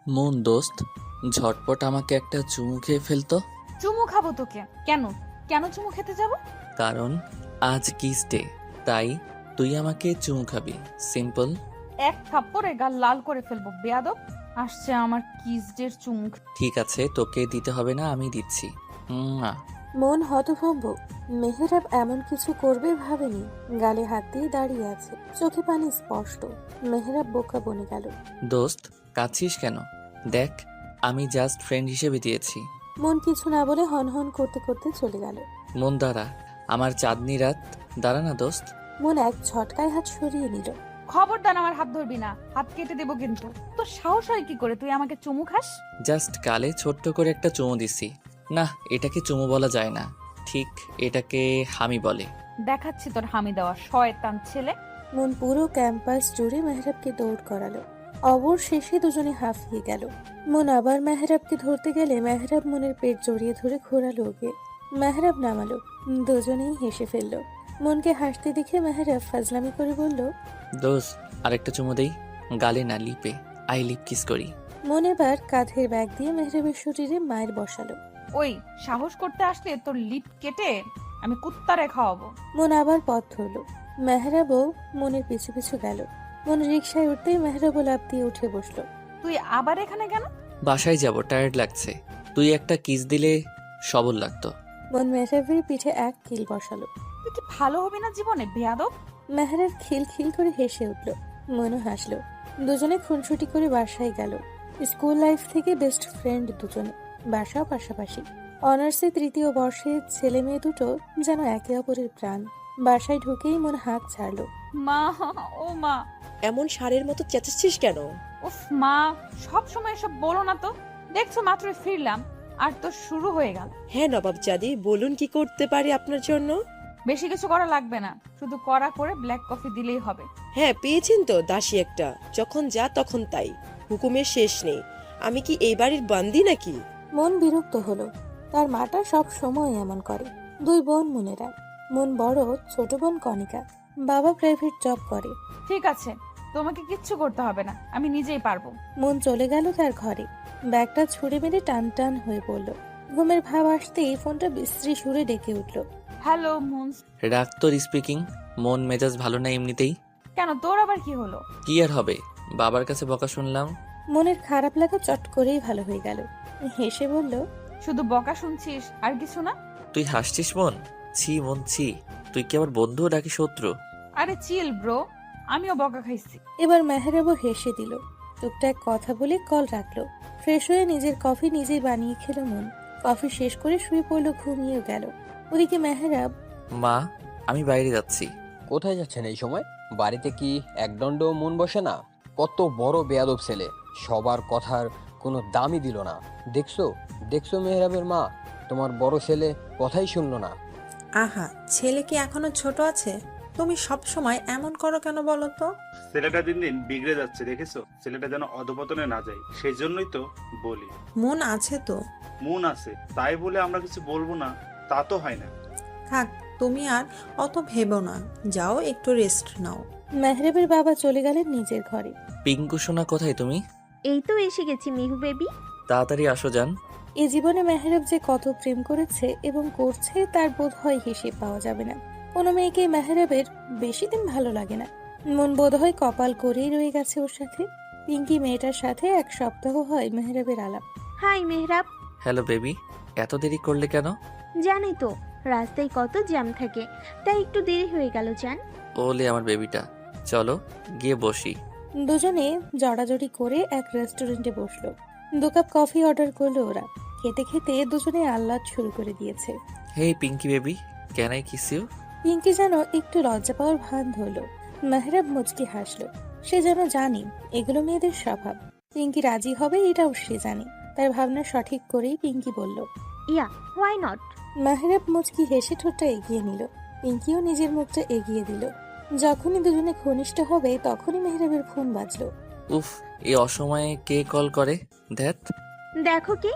মন দোস্ত, ঝটপট আমাকে একটা চুমু খেয়ে ফেলতো। চুমু খাবো তোকে? কেন? কেন চুমু খেতে যাব? কারণ আজ কিস ডে, তাই তুই আমাকে চুমু খাবি। সিম্পল। এক থাপ্পড়ে গাল লাল করে ফেলবো বেয়াদব। আসছে আমার কিসডের চুমু। ঠিক আছে, তোকে দিতে হবে না, আমি দিচ্ছি। মুয়া। মন হতভম্ব। মেহেরাব এমন কিছু করবে ভাবেনি। গালে হাত দিয়ে দাঁড়িয়ে আছে, চোখে পানি স্পষ্ট। মেহেরাব বোকা বনে গেল। দোস্ত, কাঁদছিস কেন? দেখ, আমি জাস্ট ফ্রেন্ড হিসেবে দিয়েছি। মন কিছু না বলে হনহন করতে করতে চলে গেল। মন দাঁড়া, আমার চাঁদনি রাত। দাঁড়া না দোস্ত। মন এক ঝটকায় হাত সরিয়ে নিল। খবরদার আমার হাত ধরবি না, হাত কেটে দেবো কিন্তু। তোর সাহস হয় কি করে তুই আমাকে চুমু খাস? জাস্ট গালে ছোট্ট করে একটা চুমু দিছি। না, এটাকে চুমু বলা যায় না, ঠিক এটাকে হামি বলে। দেখাচ্ছি তোর হামি দেওয়া শয়তান ছেলে। মন পুরো ক্যাম্পাস জুড়ে মেহরাবকে দৌড় করালো। অবশেষে দুজনে হাঁফিয়ে গেল। মন আবার মেহরাবকে ধরতে গেলে মেহরাব মনের পেট জড়িয়ে ধরে ঘোরালো ওকে। মেহরাব নামালো। দুজনেই হেসে ফেললো। মনকে হাসতে দেখে মেহরাব ফাজলামি করে বলল, দোস্ত, আরেকটা চুমু দেই। গালে না, লিপে। আই লিপ কিস করি। মন এবার কাঁধের ব্যাগ দিয়ে মেহরাবের শরীরে মায়ের বসালো। ওই সাহস করতে আসলে তোর লিপ কেটে আমি কুত্তারে খাওয়াবো। মন আবার পথ ধরল। মেহরাবও মনের পিছু পিছু গেল। মন রিকশায় উঠতেই মেহরাবও লাফ দিয়ে উঠে বসলো। তুই আবার এখানে কেন? বাসায় যাব, টায়ার্ড লাগছে। তুই একটা কিস দিলে সবল লাগতো। মন মেহরাবের পিঠে এক কিল বসালো। তুই কি ভালো হবি না জীবনে বেয়াদব? মেহরাব খিল খিল করে হেসে উঠল। মনও হাসলো। দুজনে খুনসুটি করে বাসায় গেল। স্কুল লাইফ থেকে বেস্ট ফ্রেন্ড দুজনে, বাসাও পাশাপাশি। অনার্সে তৃতীয় বর্ষে ছেলে মেয়ে দুটো যেন একে অপরের প্রাণ। বাসায় ঢুকেই মন হাঁক ছাড়লো। মা, ও মা। এমন ষাঁড়ের মতো চেঁচাচ্ছিস কেন? উফ মা, সব সময় এসব বলো না তো। দেখছো মাত্রই ফিরলাম আর তো শুরু হয়ে গেল। হ্যাঁ নবাবজাদি, বলুন কি করতে পারি আপনার জন্য? বেশি কিছু করা লাগবে না, শুধু কড়া করে ব্ল্যাক কফি দিলেই হবে। হ্যাঁ পেয়েছেন তো দাসী একটা, যখন যা তখন তাই, হুকুমের শেষ নেই। আমি কি এই বাড়ির বান্দি নাকি? মন বিরক্ত হলো। তার মাটা সব সময় এমন করে। দুই বোন মনেরা। মন বড়, ছোট বোন কণিকা। বাবা প্রাইভেট জব করে। ঠিক আছে, তোমাকে কিচ্ছু করতে হবে না, আমি নিজেই পারবো। মন চলে গেল তার ঘরে। ব্যাগটা ছুঁড়ে মেরে টান টান হয়ে পড়ল। ঘুমের ভাব আসতেই ফোনটা বিশ্রী সুরে ডেকে উঠল। Hello moons. রাগ তোর স্পিকিং। মন মেজাজ ভালো না এমনিতেই। কেন, তোর আবার কি হলো? কি আর হবে, বাবার কাছে বকা শুনলাম। মনের খারাপ লাগা চট করেই ভালো হয়ে গেল। হেসে বলল, শুধু বকা শুনছিস আর কিছু না? তুই হাসছিস মন? ছি মন ছি। তুই কি আমার বন্ধু নাকি শত্রু? আরে চিল ব্রো, আমিও বকা খাইছি। এবার মেহরাবও হেসে দিল। টুকটাক কথা বলে কল রাখলো। ফ্রেশ হয়ে নিজের কফি নিজেই বানিয়ে খেলো মন। কফি শেষ করে শুয়ে পড়লো, ঘুমিয়েও গেল। ওদিকে মেহরাব, মা, আমি বাইরে যাচ্ছি। কোথায় যাচ্ছেন এই সময়? বাড়িতে কি একদণ্ড মন বসে না? কত বড় বেয়াদব ছেলে, সবার কথার কোনো দামই দিল না। দেখছো দেখছো মেহরাবের মা, তোমার বড় ছেলে কথাই শুনলো না। আহা, ছেলে কি এখনো ছোট আছে? তুমি সব সময় এমন করো কেন বলো তো? ছেলেটা দিন দিন বিগড়ে যাচ্ছে, দেখেছো? ছেলেটা যেন অধপতনে না যায়, সেই জন্যই তো বলি। মন আছে তো? মন আছে তাই বলে আমরা কিছু বলবো না, তা তো হয় না। থাক, তুমি আর অত ভেবো না, যাও একটু রেস্ট নাও। মেহরাবের বাবা চলে গেলেন নিজের ঘরে। পিঙ্কু সোনা, কোথায় তুমি? এই তো এসে গেছি মিহু বেবি। তাড়াতাড়ি আসো যান। এ জীবনে মেহরাব যে কত প্রেম করেছে এবং করছে তার বোধ হয় হিসেব পাওয়া যাবে না। কোনো মেয়েকে মেহরাবের বেশি দিন ভালো লাগে না। মন বোধ হয় কপাল করেই রয়ে গেছে ওর সাথে। পিঙ্কি মেয়েটার সাথে এক সপ্তাহ হয় মেহরাবের আলাপ। হাই মেহরাব। হ্যালো বেবি, এত দেরি করলে কেন? জানি তো রাস্তায় কত জ্যাম থাকে, তাই একটু দেরি হয়ে গেল জান। ওলে আমার বেবিটা, চলো গিয়ে বসি। দুজনে জড়াজড়ি করে এক রেস্টুরেন্টে বসলো। 2 কাপ কফি অর্ডার করলো ওরা। খেতে খেতে দুজনে আহ্লাদ শুরু করে দিয়েছে। Hey Pinky baby, can I kiss you? Pinky যেন একটু লজ্জা পাওয়ার ভান ধরলো। মেহরাব মুচকি হাসলো। সে যেন জানি এগুলো মেয়েদের স্বভাব। পিঙ্কি রাজি হবে এটাও সে জানে। তার ভাবনা সঠিক করেই পিঙ্কি বলল, ইয়া, হোয়াই নট। মেহরাব মুচকি হেসে ঠোঁটটা এগিয়ে নিল। পিঙ্কিও নিজের মুখটা এগিয়ে দিল। যখনই দুজনে ঘনিষ্ঠ হবে তখনই মেহরাবের ফোন বাজলো। উফ, এই অসময়ে কে কল করে? ধ্যাত। দেখো কি,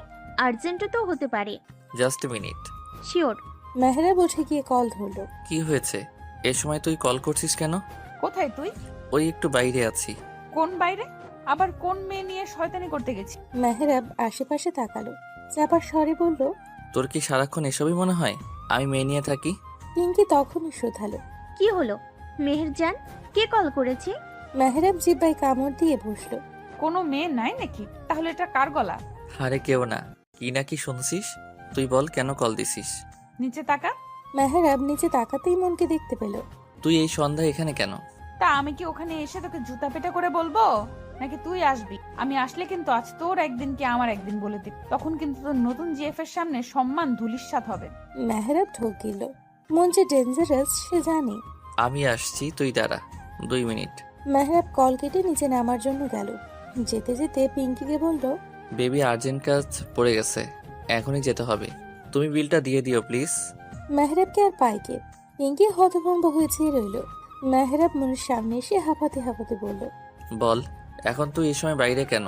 আর্জেন্টও তো হতে পারে। Just minute. শিওর। মেহরাব উঠে গিয়ে কল ধরলো। কি হয়েছে? এ সময় তুই কল করছিস কেন? কোথায় তুই? ওই একটু বাইরে আছি। কোন বাইরে? আবার কোন মেয়ে নিয়ে শয়তানি করতে গেছি? মেহরাব আশেপাশে তাকালো, চাপার স্বরে বলল। তোর কি সারাক্ষণ এসবই মনে হয় আমি মেয়ে নিয়ে থাকি? পিঙ্কি তখনই শোধালো। কি হলো মেহেরজান, কে কল করেছে? মেহরাব জিব্বায় কামড় দিয়ে বসলো। কোনো মেয়ে নাই নাকি? তাহলে এটা কার গলা? আরে কেউ না। কি না কি শুনছিস? তুই বল কেন কল দিছিস? নিচে তাকা। মেহরাব নিচে তাকাতেই মনকে দেখতে পেল। তুই এই সন্ধ্যায় এখানে কেন? তা আমি কি ওখানে এসে তোকে জুতা পেটা করে বলবো, নাকি তুই আসবি? আমি আসলে কিন্তু আজ তোর একদিন কি আমার একদিন বলে দিই, তখন কিন্তু তোর নতুন জিএফ এর সামনে সম্মান ধুলিস্যাৎ হবে। মেহরাব ঢোক গেল। মন যে ডেঞ্জারাস সে জানে। আমি আসছি, তুই দাঁড়া 2 মিনিট। মেহরাব কল কেটে নিচে নামার জন্য গেল। যেতে যেতে পিঙ্কিকে বলল। বেবি আর্জেন্ট কাজ পড়ে গেছে, এখনই যেতে হবে। তুমি বিলটা দিয়ে দিও প্লিজ। মেহরাবকে আর পাইকে। পিঙ্কি হতভম্ব হয়ে চেয়ে রইল। মেহরাব মনের সামনে এসে হাঁপাতে হাঁপাতে বলল। বল এখন তুই এই সময় বাইরে কেন?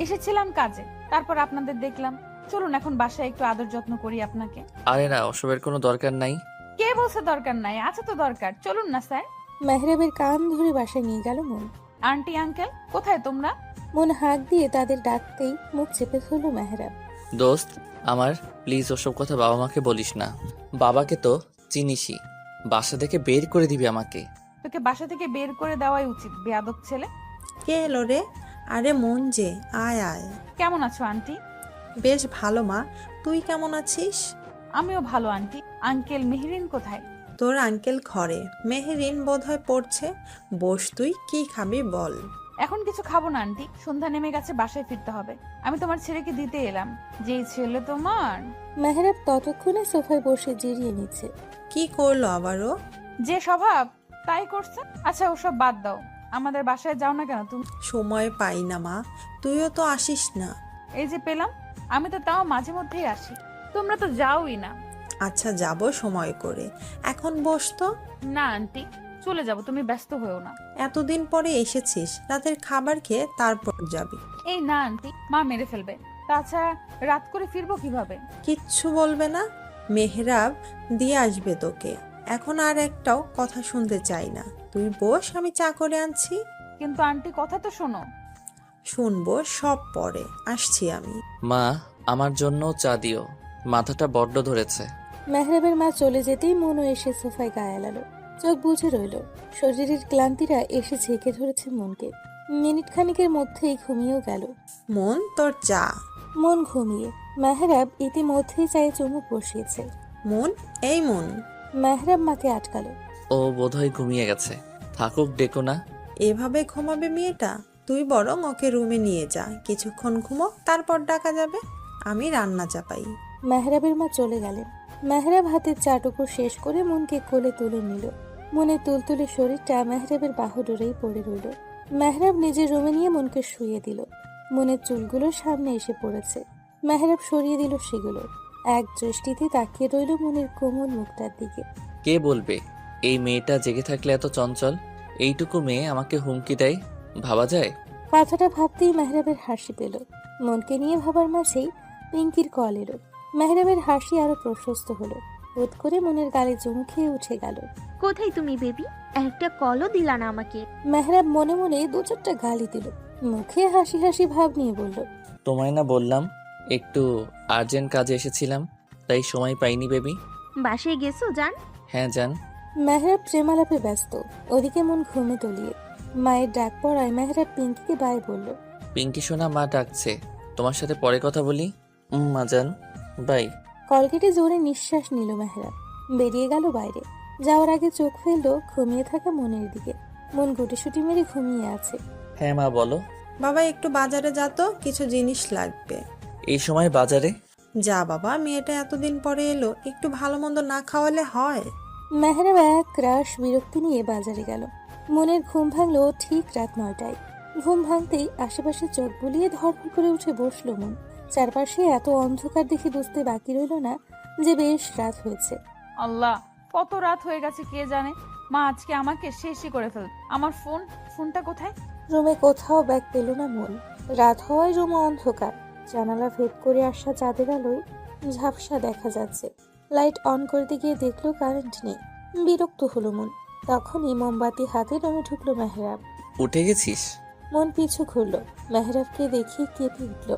এসেছিলাম কাজে, তারপর আপনাদের দেখলাম। চলুন এখন বাসায় একটু আদর যত্ন করি আপনাকে। আরে না, ওসবের কোনো দরকার নাই। কে বলছে দরকার নাই? আছে তো দরকার। চলুন না স্যার। মেহরাবের কান ধরে বাসায় নিয়ে গেল মন। আন্টি আঙ্কেল কোথায় তোমরা? মন হাঁক দিয়ে তাদের ডাকতেই মুখ চেপে ধরল মেহরাব। দোস্ত আমার, প্লিজ ওসব কথা বাবা মাকে বলিস না। বাবাকে তো চিনিসই, বাসা থেকে বের করে দিবি আমাকে। তোকে বাসা থেকে বের করে দেওয়াই উচিত, বেয়াদব ছেলে। কে এলো রে? আরে মন যে, আয় আয়। কেমন আছো আন্টি? বেশ ভালো মা, তুই কেমন আছিস? আমিও ভালো আন্টি। আঙ্কেল মেহরিন কোথায়? তোর আঙ্কেল ঘরে, মেহেরিন বোধহয় পড়ছে। বস, তুই কি খাবি বল। এখন কিছু খাবো না আন্টি, সন্ধ্যা নেমে গেছে, বাসায় ফিরতে হবে। আমি তোমার ছেলেকে দিতে এলাম। যে ছেলে তোমার। মেহরাব ততক্ষণে সোফায় বসে জিরিয়ে নিচ্ছে। কি করলো আবারও? যে স্বভাব তাই করছে। আচ্ছা ওসব বাদ দাও, আমাদের বাসায় যাও না কেন তুমি? সময় পাই না মা, তুইও তো আসিস না। এই যে পেলাম, আমি তো তাও মাঝে মধ্যেই আসি, তোমরা তো যাওই না। আচ্ছা যাব সময় করে, এখন বস তো। না আন্টি, চলে যাব, তুমি ব্যস্ত হয়েও না। এতদিন পরে এসেছিস, রাতের খাবার খেয়ে তারপর যাবি। এই না আন্টি, মা মেরে ফেলবে। তাছাড়া রাত করে ফিরবো কিভাবে? কিচ্ছু বলবে না, মেহরাব দিয়ে আসবে তোকে। এখন আর একটাও কথা শুনতে চাই না, তুই বস, আমি চা করে আনছি। কিন্তু আন্টি কথা তো শোনো। শুনবো সব পরে, আসছি আমি। মা আমার জন্য চা দিও, মাথাটা বড্ড ধরেছে। মেহরাবের মা চলে যেতেই মনও এসে সোফায় গায়ে এলালো। চোখ বুঝে রইল। শরীরের ক্লান্তিরা এসে ঝেঁকে ধরেছে মনকে। মিনিট খানিকের মধ্যেই ঘুমিয়েও গেল। মন, তোর চা। মন ঘুমিয়ে। মেহরাব ইতিমধ্যেই চায়ে চুমুক বসিয়েছে। মন, এই মন। মেহরাব মাকে আটকালো। ও বোধহয় ঘুমিয়ে গেছে, থাকুক, ডেকো না। এভাবে ঘুমাবে মেয়েটা? তুই বরং ওকে রুমে নিয়ে যা, কিছুক্ষণ ঘুমো, তারপর ডাকা যাবে। আমি রান্না চাপাই। মেহরাবের মা চলে গেলেন। মেহরাব হাতের চাটুকু শেষ করে মনকে কোলে তুলে নিল। মনের তুলতুলে শরীরটা মেহরাবের বাহুডোরেই পড়ে রইল। মেহরাব নিজের রুমে নিয়ে মনকে শুইয়ে দিল। মনের চুলগুলো সামনে এসে পড়েছে। মেহরাব সরিয়ে দিল সেগুলো। এক দৃষ্টিতে তাকিয়ে রইল মনের কোমল মুখটার দিকে। কে বলবে এই মেয়েটা জেগে থাকলে এত চঞ্চল? এইটুকু মেয়ে আমাকে হুমকি দেয়, ভাবা যায়? কথাটা ভাবতেই মেহরাবের হাসি পেল। মনকে নিয়ে ভাবার মাঝেই পিঙ্কির কল এলো। মেহরাবের হাসি আরো প্রশস্ত হলো। বোধ করে মনের গালে চুমু খেয়ে উঠে গেল। কোথায় তুমি বেবি? একটা কলও দিলা না আমাকে। মেহরাব মনে মনে দু চারটা গালি দিল। মুখে হাসি হাসি ভাব নিয়ে বলল। তোমায় না বললাম একটু আর্জেন্ট কাজে এসেছিলাম, তাই সময় পাইনি বেবি। বাসায় গেছো জান? হ্যাঁ জান। মেহরাব প্রেমালাপে ব্যস্ত, ওদিকে মন ঘুমে তলিয়ে। মায়ের ডাক পড়ায় মেহরাব পিঙ্কিকে বাই বলল। পিঙ্কি সোনা, মা ডাকছে, তোমার সাথে পরে কথা বলি। মা জান, বাই। কলকেটে জোরে নিঃশ্বাস নিল মেহরাব। বেরিয়ে গেল বাইরে। যাওয়ার আগে চোখ ফেললো ঘুমিয়ে থাকা মনের দিকে। মন গুটিসুটি মেরে ঘুমিয়ে আছে। হ্যাঁ মা বলো। বাবা একটু বাজারে যা তো, কিছু জিনিস লাগবে। এই সময় বাজারে? যা বাবা, মেয়েটা এতদিন পরে এলো, একটু ভালো মন্দ না খাওয়ালে হয়? মেহরাব এক রাশ বিরক্তি নিয়ে বাজারে গেল। মনের ঘুম ভাঙলো ঠিক রাত 9টায়। ঘুম ভাঙতেই আশেপাশে চোখ বুলিয়ে ধরফর করে উঠে বসলো মন। চারপাশে এত অন্ধকার দেখে বুঝতে বাকি রইল না যে বেশ রাত হয়েছে। আল্লাহ, কত রাত হয়ে গেছে কে জানে। মা আজকে আমাকে শেষই করে ফেল। আমার ফোনটা কোথায়? রুমে কোথাও ব্যাগ পেল না মন। রাত হওয়ায় রুম অন্ধকার। জানালা ভেদ করে আসা চাঁদের আলোয় ঝাপসা দেখা যাচ্ছে। লাইট অন করতে গিয়ে দেখলো কারেন্ট নেই। বিরক্ত হলো মন। তখনই মোমবাতি হাতে রুমে ঢুকলো মেহরাব। উঠে গেছিস? মন পিছু ঘুরল। মেহরাবকে দেখে কেঁপে উঠল।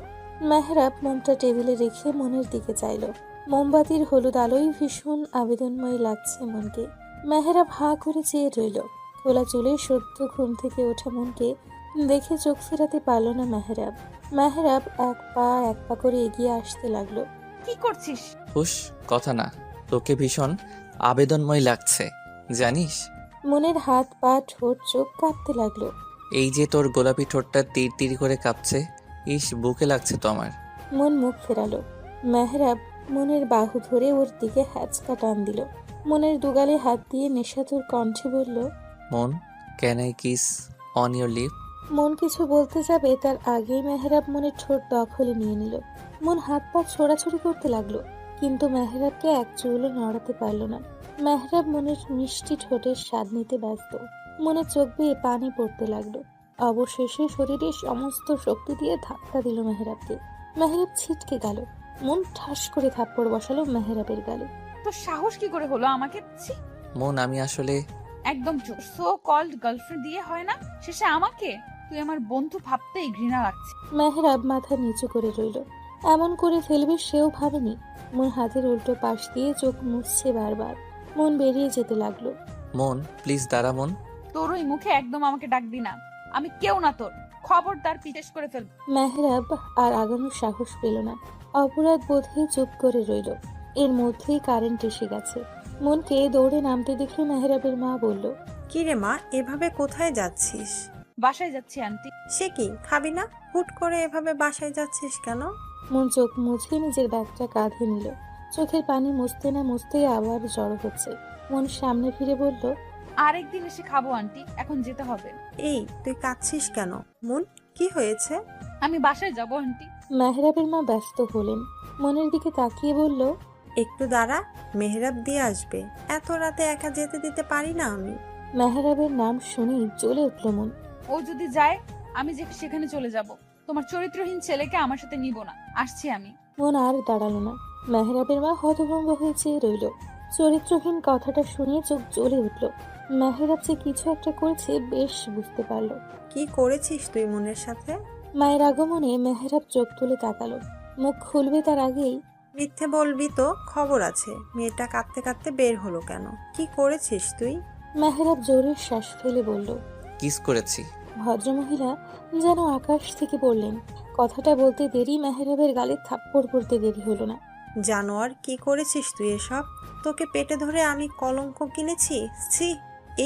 মেহরাব মোমটা টেবিলে রেখে মনের দিকে চাইল। মোমবাতির হলুদ আলোয় ভীষণ আবেদনময় লাগছে মনকে। মেহরাব হাঁ করে চেয়ে রইল। খোলা চুলে সদ্য ঘুম থেকে ওঠা মনকে দেখে চোখ ফেরাতে পারল না মেহরাব। মেহরাব এক পা করে এগিয়ে আসতে লাগলো। কি করছিস? হুশ, কথা না। তোকে ভীষণ আবেদনময় লাগছে জানিস। মনের হাত পা ঠোঁট চোখ কাঁপতে লাগলো। এই যে তোর গোলাপি ঠোঁটটা তীর তীর করে কাঁপছে, ইস বুকে লাগছে তো আমার। মন মুখ ফেরালো। মেহরাব মনের বাহু ধরে ওর দিকে হ্যাচকা টান দিল। মনের দুগালে হাত দিয়ে নেশাতুর কণ্ঠে বলল, Mon, can I kiss on your lip? Mon কিছু বলতে যাবে তার আগেই মেহরাব মনের ঠোঁট দখলে নিয়ে নিল। মন হাত পা ছোড়াছুড়ি করতে লাগলো, কিন্তু মেহরাবকে এক চুলও নড়াতে পারল না। মেহরাব মনের মিষ্টি ঠোঁটের স্বাদ নিতে ব্যস্ত। মনের চোখ বেয়ে পানি পড়তে লাগলো। অবশেষে শরীরের সমস্ত শক্তি দিয়ে ধাক্কা দিল মেহরাবকে। মেহরাব ছিটকে গেল। মন ঠাস করে থাপ্পড় বসালো মেহরাবের গালে। তোর সাহস কি করে হলো আমাকে? ছি, মন, আমি আসলে একদম চুপ। সো কল্ড গার্লফ্রেন্ড দিয়ে হয় না, শেষে আমাকে তুই আমার বন্ধু ভাবতেই ঘৃণা লাগছে। মেহরাব মাথা নিচু করে রইল। এমন করে ফেলবে সেও ভাবেনি। মন হাতের উল্টো পাশ দিয়ে চোখ মুছছে বারবার। মন বেরিয়ে যেতে লাগলো। মন প্লিজ দাঁড়া মন। তোর ওই মুখে একদম আমাকে ডাকবি না, আমি কেউ না তোর। খবরদার পিটেশ করে ফেলবো। মেহরাব আর আগানোর সাহস পেল না। অপরাধ বোধে চুপ করে রইল। এর মধ্যেই কারেন্ট এসে গেছে। মনকে দৌড়ে নামতে দেখে মেহরাবের মা বলল, কি রে মা, এভাবে কোথায় যাচ্ছিস? বাসায় যাচ্ছি আন্টি। সে কি, খাবি না? হুট করে এভাবে বাসায় যাচ্ছিস কেন? মন চোখ মুছে নিজের ব্যাগটা কাঁধে নিল। চোখের পানি মুছতে না মুছতেই আবার জড়ো হচ্ছে। মন সামনে ফিরে বলল, আরেকদিন এসে খাবো আন্টি, এখন যেতে হবে। এই তুই কাঁদছিস কেন? মন, কি হয়েছে? আমি বাসায় যাবো আন্টি। মেহরাবের মা ব্যস্ত হলেন। মনের দিকে তাকিয়ে বলল, একটু দাঁড়া, মেহরাব দিয়ে আসবে। এত রাতে একা যেতে দিতে পারি না আমি। মেহরাবের নাম শুনেই জ্বলে উঠল মন। ও যদি যায় আমি যে সেখানে চলে যাব। তোমার চরিত্রহীন ছেলেকে আমার সাথে নিব না, আসছি আমি। মন আর দাঁড়ালো না। মেহরাবের মা হতভম্ব হয়ে চেয়ে রইল। চরিত্রহীন কথাটা শুনে চোখ জ্বলে উঠল। মেহরাব যে কিছু একটা করেছে বেশ বুঝতে পারলো। কি করেছিস তুই মনের সাথে? মায়ের আগমনে মেহরাব চোখ তুলে তাকালো। মুখ খুলবে তার আগেই, মিথ্যে বলবি তো, খবর আছে। মেয়েটা কাঁদতে কাঁদতে বের হলো কেন? কি করেছিস তুই? মেহরাব জোরে শ্বাস ফেলে বলল। কিস করেছি। ভদ্রমহিলা যেন আকাশ থেকে পড়লেন। কথাটা বলতে দেরি মেহরাবের গালে থাপ্পড় পড়তে দেরি হলো না। জানোয়ার, কি করেছিস তুই এসব? তোকে পেটে ধরে আমি কলঙ্ক কিনেছি। ছি,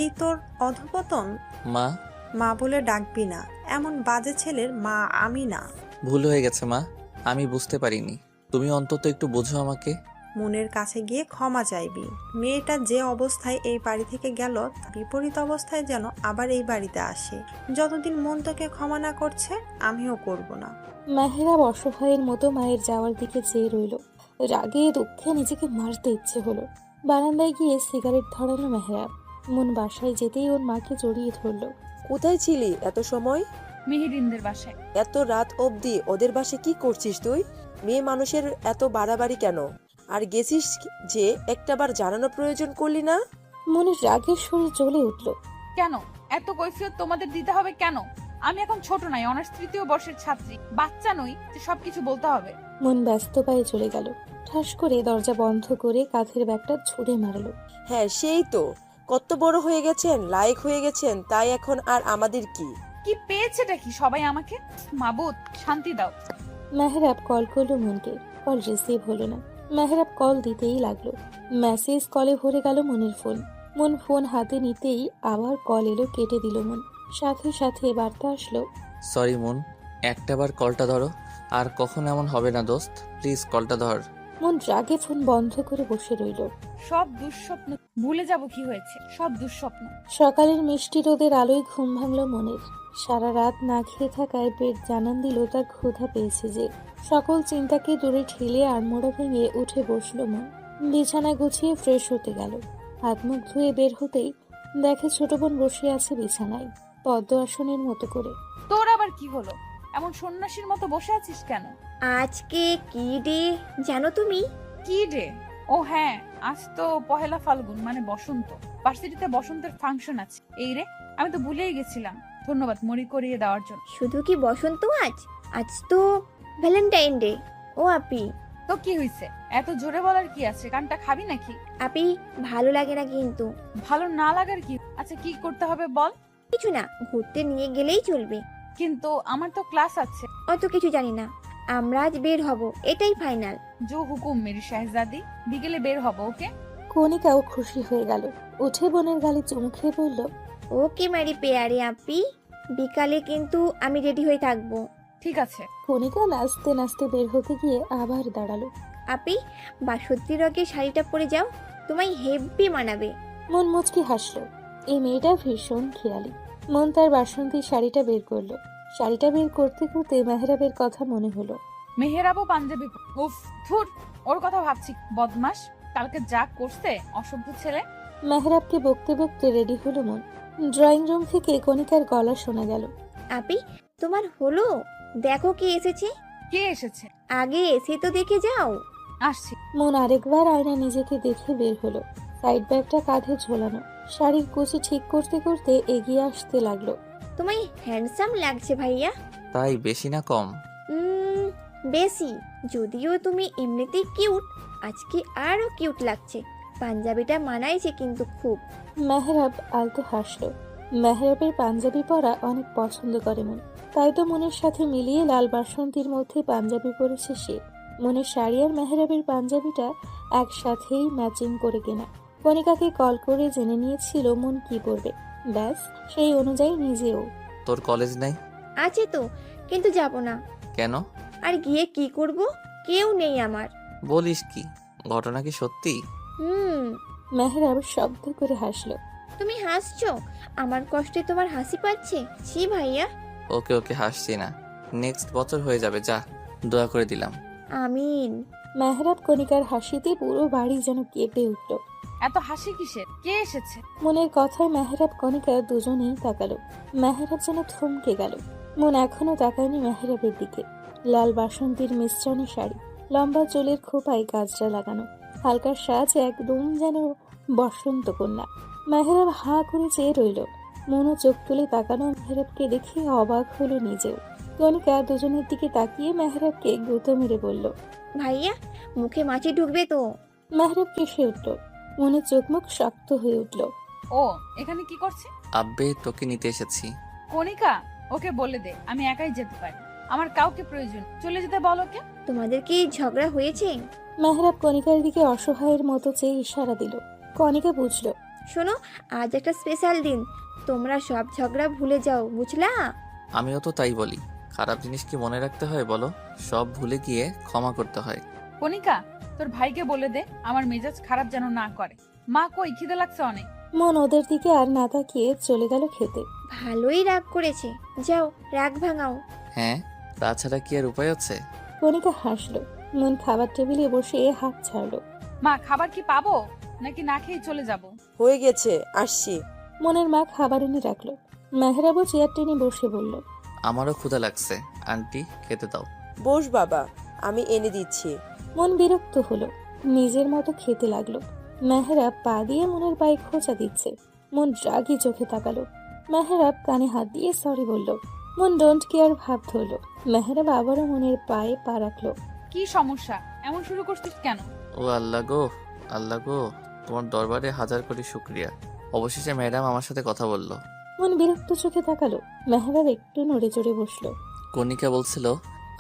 এই তোর অধপতন। মা, মা বলে ডাকবি না। এমন বাজে ছেলের মা আমি না। ভুল হয়ে গেছে মা, আমি বুঝতে পারিনি। তুমি অন্তত একটু বোঝো আমাকে। মনের কাছে গিয়ে ক্ষমা চাইবি। মেয়েটা যে অবস্থায় এই বাড়ি থেকে গেল, তার বিপরীত অবস্থায় যেন আবার এই বাড়িতে আসে। যতদিন মন তোকে ক্ষমা না করছে, আমিও করব না। মেহরাব অসহায়ের মতো মায়ের যাওয়ার দিকে চেয়ে রইল। রাগে দুঃখে নিজেকে মারতে ইচ্ছে হলো। বারান্দায় গিয়ে সিগারেট ধরালো মেহরাব। মন বাসায় যেতেই ওর মাকে জড়িয়ে ধরলো। কোথায় ছিলি এত সময়? মেহেরিনদের বাসায়। এত রাত অবধি ওদের বাসে কি করছিস তুই? মেয়ে মানুষের এত বাড়াবাড়ি কেন? আর গেছিস যে একটাবার জানানো প্রয়োজন করলি না? মনের রাগের সুরে জ্বলে উঠল। কেন এত কৈফিয়ত তোমাদের দিতে হবে কেন? আমি এখন ছোট নাই, অনার্স 3য় বর্ষের ছাত্রী। বাচ্চা নই যে সবকিছু বলতে হবে। মন ব্যস্ত পায়ে চলে গেল। ঠাস করে দরজা বন্ধ করে কাঁধের ব্যাগটা ছুঁড়ে মারলো। হ্যাঁ, সেই তো। কত বড় হয়ে গেছেন, লায়ক হয়ে গেছেন, তাই এখন আর আমাদের কি? কি পেয়েছেটা কি সবাই আমাকে? মাবুদ, শান্তি দাও। মেহরাব কল করলো মনকে। কল রিসিভ হলো না। মেহরাব কল দিতেই লাগলো। মেসেজ কলে ভরে গেল মনের ফোন। মন ফোন হাতে নিতেই আবার কল এলো, কেটে দিল মন। সাথে সাথে বার্তা আসলো, সরি মন, একটাবার কলটা ধরো। আর কখন এমন হবে না দোস্ত, প্লিজ কলটা ধর। মন রাগে ফোন বন্ধ করে বসে রইল। সব দুঃস্বপ্ন ভুলে যাব কি হয়েছে, সব দুঃস্বপ্ন। সকালের মিষ্টি রোদের আলোয় ঘুম ভাঙল মনের। সারা রাত না খেয়ে থাকায় পেট জানান দিল তার ক্ষুধা পেয়েছে যে। সকল চিন্তাকে দূরে ঠেলে আড়মোড়া ভেঙে উঠে বসলো মন। বিছানা গুছিয়ে ফ্রেশ হতে গেল। হাত মুখ ধুয়ে বের হতেই দেখে ছোট বোন বসে আছে বিছানায়, পদ্ম আসনের মতো করে। তোর আবার কি হলো? এমন সন্ন্যাসীর মতো বসে আছিস কেন? আজকে কি ডে জানো তুমি? কি রে? ও হ্যাঁ, আজ তো পহেলা ফাল্গুন, মানে বসন্ত। ভার্সিটিতে বসন্তের ফাংশন আছে। এই রে, আমি তো ভুলেই গেছিলাম। ধন্যবাদ মরি করিয়ে দেওয়ার জন্য। শুধু কি বসন্ত আজ? আজ তো ভ্যালেন্টাইন ডে। ও আপি, তো কি হয়েছে? এত জোরে বলার কি আছে? কানটা খাবি নাকি? আপি ভালো লাগে না কিন্তু। ভালো না লাগার কি? আচ্ছা কি করতে হবে বল। কিছু না, ঘুরতে নিয়ে গেলেই চলবে। কিন্তু আমার তো ক্লাস আছে। অত কিছু জানি না, আমরা আজ বের হব, এটাই ফাইনাল। জো হুকুম মেরি শাহজাদি, বিকেলে বের হব, ওকে? কণিকাও খুশি হয়ে গেল, উঠে বোনের গালে চুমু খেয়ে বলল, ওকে মারি পেয়ারে আপি, বিকালে কিন্তু আমি রেডি হয়ে থাকবো। ঠিক আছে। কণিকা নাচতে নাচতে বের হতে গিয়ে আবার দাঁড়ালো। আপি, বাসন্তী রঙের শাড়িটা পরে যাও, তোমায় হেব্বি মানাবে। মন মুচকি হাসলো। এই মেয়েটা ভীষণ খেয়ালি। মন তার বাসন্তী শাড়িটা বের করলো। শাড়িটা বের করতে করতে মেহরাবের কথা মনে হলো। মেহেরাবও পাঞ্জাবি উফ ধুর, ওর কথা ভাবছি। বদমাস, কালকে যা করছে অসভ্য ছেলে। মেহরাবকে বকতে বকতে রেডি হলো মন। ড্রয়িং রুম থেকে কণিকার গলা শোনা গেল। আপি, তোমার হলো? দেখো কে এসেছে। কে এসেছে? আগে এসে তো দেখে যাও। আসছি। মন আরেকবার আয়না নিজেকে দেখে বের হলো। সাইড ব্যাগটা কাঁধে ঝোলানো, শাড়ির কুচি ঠিক করতে করতে এগিয়ে আসতে লাগলো। তোমায় হ্যান্ডসাম লাগছে ভাইয়া। তাই বেশি না কম? বেশি, যদিও তুমি এমনিতেই কিউট, আজকে আরো কিউট লাগছে। পাঞ্জাবিটা মানাইছে কিন্তু খুব। মেহরাব আলতো হাসলো। মেহরাবের পাঞ্জাবি পরা অনেক পছন্দ করে মন, তাই তো মনের সাথে মিলিয়ে লাল বাসন্তীর মধ্যে পাঞ্জাবি পরেছে সে। মনের শাড়ি আর মেহরাবের পাঞ্জাবিটা একসাথেই ম্যাচিং করে কেনা। কণিকাকে কল করে জেনে নিয়েছিল মন কি পরবে, ব্যাস সেই অনুযায়ী নিজেও। তোর কলেজ নেই? আছে তো, কিন্তু যাব না। কেন? আর গিয়ে কি করব? কেউ নেই আমার। বলিস কি? ঘটনা কি সত্যি? মেহরাব শব্দ করে হাসলো। তুমি হাসছো? আমার কষ্টে তোমার হাসি পাচ্ছে? ছি ভাইয়া। ওকে ওকে, হাসছি না। নেক্সট বছর হয়ে যাবে, যা, দোয়া করে দিলাম। আমিন। মেহরাব কণিকার হাসিতে পুরো বাড়ি যেন কেঁপে উঠল। এত হাসি কিসের? কে এসেছে? মনের কথায় মেহরাব কণিকা দুজনেই তাকালো। মেহরাব যেন থমকে গেল। মন এখনো তাকায়নি মেহরাবের দিকে। লাল বাসন্তীর মিশ্রণে শাড়ি, লম্বা চুলের খোপায় গাজরা লাগানো, হালকা সাজ, একদম যেন বসন্ত কন্যা। মেহরাব হাঁ করে চেয়ে রইল। মনও চোখ তুলে তাকানো মেহরাবকে দেখে অবাক হলো নিজেও। কণিকা দুজনের দিকে তাকিয়ে মেহরাবকে গুঁতো মেরে বলল, ভাইয়া, মুখে মাছি ঢুকবে তো। মেহরাব কেসে উঠল। মনে চোখ মুখ শক্ত হয়ে উঠল। ও এখানে কি করছে? আব্বে, তোকে নিতে এসেছি। কণিকা, ওকে বলে দে আমি একাই যেতে পারি, আমার কাউকে প্রয়োজন। চলে যেতে বল ওকে। তোমাদের কি ঝগড়া হয়েছে? মেহরাব কণিকার দিকে অসহায়ের মতো চেয়ে ইশারা দিল। কণিকা বুঝলো। শোনো, আজ একটা স্পেশাল দিন, তোমরা সব ঝগড়া ভুলে যাও, বুঝলা? আমিও তো তাই বলি। খারাপ জিনিস কি মনে রাখতে হয় বলো? সব ভুলে গিয়ে ক্ষমা করতে হয়। কণিকা, তোর ভাইকে বলে দে আমার মেজাজ খারাপ যেন না করে। মা কই, খিদে লাগছে অনেক। মন ওদের দিকে আর না তাকিয়ে চলে গেল খেতে। ভালোই রাগ করেছে, যাও রাগ ভাঙাও। হ্যাঁ, তাছাড়া কি আর উপায় আছে? কণিকা হাসলো। মন খাবার টেবিলে বসে হাত ছাড়লো। মা, খাবার কি পাবো নাকি না খেয়ে চলে যাব? হয়ে গেছে, আসছি। মনের মা খাবার এনে রাখলো। মেহরাবও চেয়ার টেনে বসে বলল, আমারও ক্ষুধা লাগছে, আন্টি খেতে দাও। বস বাবা, আমি এনে দিচ্ছি। মন বিরক্ত হলো, নিজের মতো খেতে লাগলো। মেহরাব পা দিয়ে মনের পায়ে খোঁচা দিচ্ছে। মন রাগি চোখে তাকালো। মেহরাব কানে হাত দিয়ে সরি বলল। মন ডোন্ট কেয়ার ভাব ধরলো। মেহরাব আবারও মনের পায়ে পা রাখলো। কি সমস্যা? এমন শুরু করছিস কেন? ও আল্লাহ গো, আল্লাহ গো, তোমার দরবারে হাজার কোটি শুক্রিয়া। অবশেষে ম্যাডাম আমার সাথে কথা বলল। মন বিরক্ত চোখে তাকালো। মেহরাব একটু নড়ে চড়ে বসলো। কণিকা বলছিল